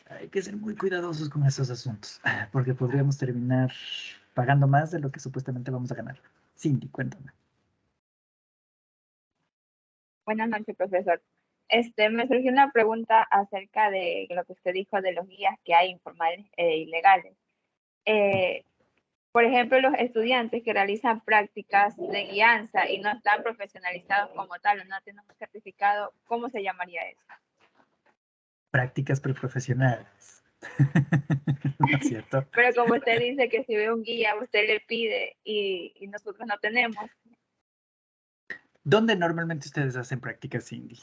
hay que ser muy cuidadosos con esos asuntos porque podríamos terminar pagando más de lo que supuestamente vamos a ganar. Cindy, cuéntame. buenas noches, profesor. Me surgió una pregunta acerca de lo que usted dijo de los guías que hay informales e ilegales. Por ejemplo, los estudiantes que realizan prácticas de guianza y no están profesionalizados como tal o no tienen un certificado, ¿cómo se llamaría eso? Prácticas preprofesionales. ¿No es cierto? Pero como usted dice que si ve un guía, usted le pide y nosotros no tenemos. ¿Dónde normalmente ustedes hacen prácticas, Cindy?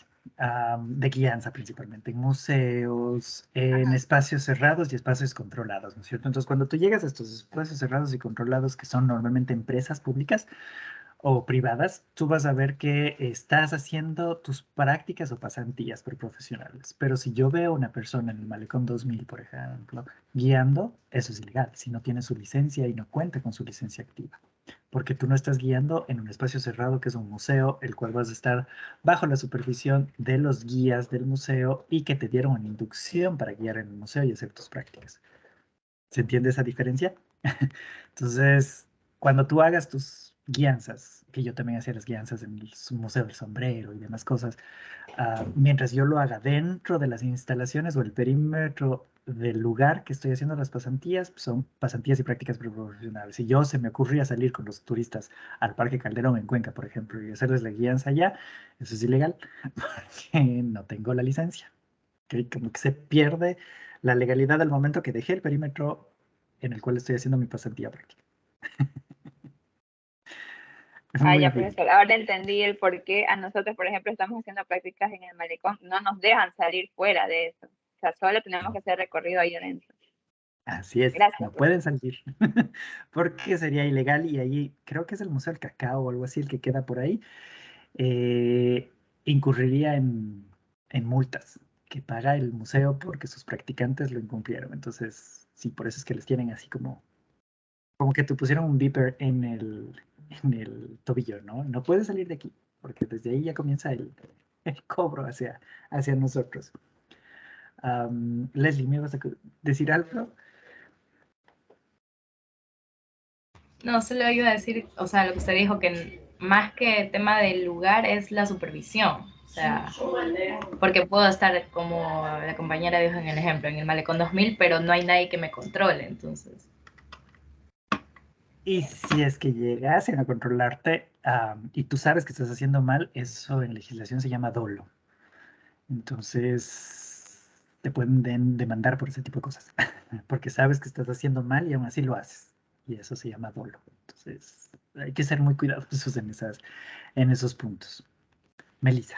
De guianza principalmente, en museos, en espacios cerrados y espacios controlados, ¿no es cierto? Entonces, cuando tú llegas a estos espacios cerrados y controlados, que son normalmente empresas públicas o privadas, tú vas a ver que estás haciendo tus prácticas o pasantías profesionales. Pero si yo veo una persona en el Malecón 2000, por ejemplo, guiando, eso es ilegal, si no tiene su licencia y no cuenta con su licencia activa. Porque tú no estás guiando en un espacio cerrado que es un museo, el cual vas a estar bajo la supervisión de los guías del museo y que te dieron una inducción para guiar en el museo y hacer tus prácticas. ¿Se entiende esa diferencia? Entonces, cuando tú hagas tus guianzas, que yo también hacía las guianzas en el Museo del Sombrero y demás cosas, mientras yo lo haga dentro de las instalaciones o el perímetro del lugar que estoy haciendo las pasantías, son pasantías y prácticas preprofesionales. Si yo se me ocurría salir con los turistas al Parque Calderón en Cuenca, por ejemplo, y hacerles la guianza allá, eso es ilegal porque no tengo la licencia. ¿Okay? Como que se pierde la legalidad al momento que dejé el perímetro en el cual estoy haciendo mi pasantía práctica. Muy Ya, bien. profesor, ahora entendí el por qué a nosotros, por ejemplo, estamos haciendo prácticas en el malecón, no nos dejan salir fuera de eso. O sea, solo tenemos que hacer recorrido ahí adentro. Así es, Gracias, no profesor. pueden salir porque sería ilegal y ahí creo que es el Museo del Cacao o algo así el que queda por ahí, incurriría en multas que paga el museo porque sus practicantes lo incumplieron. Entonces, sí, por eso es que les tienen así como que te pusieron un beeper en el tobillo, ¿no? No puedes salir de aquí, porque desde ahí ya comienza el cobro hacia nosotros. Leslie, ¿me vas a decir algo? No, solo iba a decir, o sea, lo que usted dijo, que más que tema del lugar es la supervisión. O sea, porque puedo estar como la compañera dijo en el ejemplo, en el Malecón 2000, pero no hay nadie que me controle, entonces. Y si es que llegasen a controlarte y tú sabes que estás haciendo mal, eso en legislación se llama dolo. Entonces, te pueden demandar por ese tipo de cosas, porque sabes que estás haciendo mal y aún así lo haces. Y eso se llama dolo. Entonces, hay que ser muy cuidadosos en esos puntos. Melissa.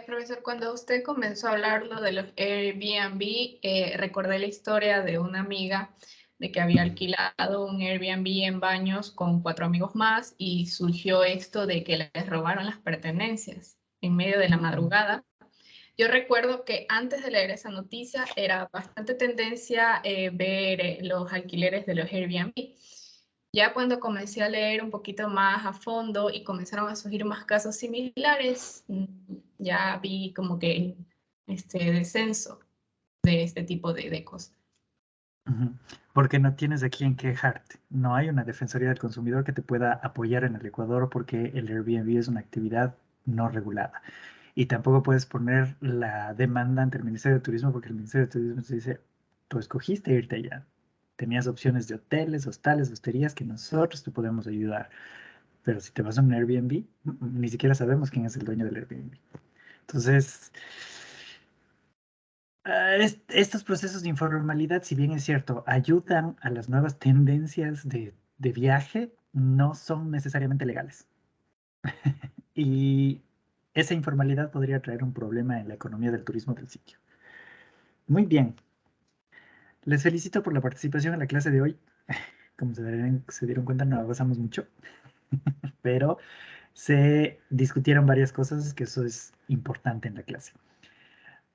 Profesor, cuando usted comenzó a hablar lo de los Airbnb, recordé la historia de una amiga de que había alquilado un Airbnb en Baños con 4 amigos más y surgió esto de que les robaron las pertenencias en medio de la madrugada. Yo recuerdo que antes de leer esa noticia era bastante tendencia ver los alquileres de los Airbnb. Ya cuando comencé a leer un poquito más a fondo y comenzaron a surgir más casos similares, ya vi como que este descenso de este tipo de cosas. Porque no tienes a quién quejarte. No hay una defensoría del consumidor que te pueda apoyar en el Ecuador porque el Airbnb es una actividad no regulada. Y tampoco puedes poner la demanda ante el Ministerio de Turismo porque el Ministerio de Turismo te dice, tú escogiste irte allá. Tenías opciones de hoteles, hostales, hosterías que nosotros te podemos ayudar. Pero si te vas a un Airbnb, ni siquiera sabemos quién es el dueño del Airbnb. Entonces, estos procesos de informalidad, si bien es cierto, ayudan a las nuevas tendencias de viaje, no son necesariamente legales. Y esa informalidad podría traer un problema en la economía del turismo del sitio. Muy bien. Les felicito por la participación en la clase de hoy. Como se dieron cuenta, no avanzamos mucho, pero se discutieron varias cosas, que eso es importante en la clase.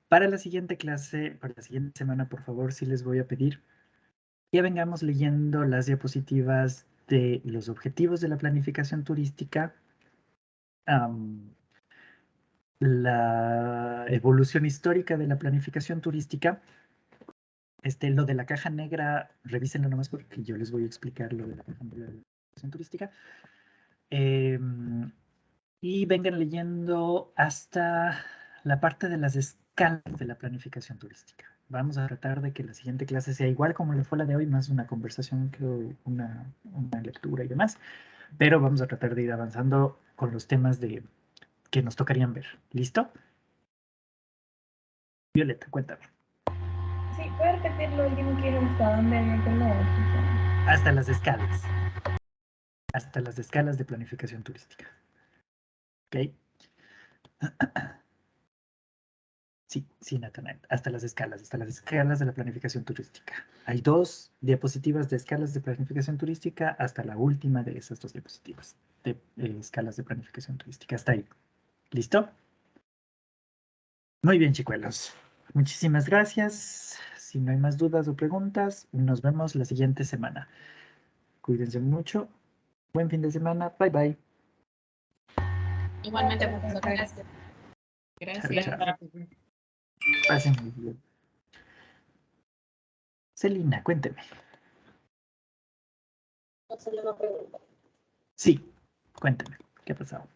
Para la siguiente clase, para la siguiente semana, por favor, sí les voy a pedir que vengamos leyendo las diapositivas de los objetivos de la planificación turística, la evolución histórica de la planificación turística. Lo de la caja negra, revísenlo nomás porque yo les voy a explicar lo de la caja negra de la planificación turística. Y vengan leyendo hasta la parte de las escalas de la planificación turística. Vamos a tratar de que la siguiente clase sea igual como le fue la de hoy, más una conversación que una lectura y demás, pero vamos a tratar de ir avanzando con los temas que nos tocarían ver. ¿Listo? Violeta, cuéntame. Sí, ¿puedes repetir lo último que dijo hasta dónde había que leer? Hasta las escalas. Hasta las escalas de planificación turística. ¿Ok? Sí, Natanael. Hasta las escalas de la planificación turística. Hay 2 diapositivas de escalas de planificación turística hasta la última de esas 2 diapositivas de escalas de planificación turística. Hasta ahí. ¿Listo? Muy bien, chicuelos. Muchísimas gracias. Si no hay más dudas o preguntas, nos vemos la siguiente semana. Cuídense mucho. Buen fin de semana. Bye, bye. Igualmente, profesor, gracias. Gracias. Chao. Pasen muy bien. Celina, cuénteme. Sí, cuénteme. ¿Qué ha pasado?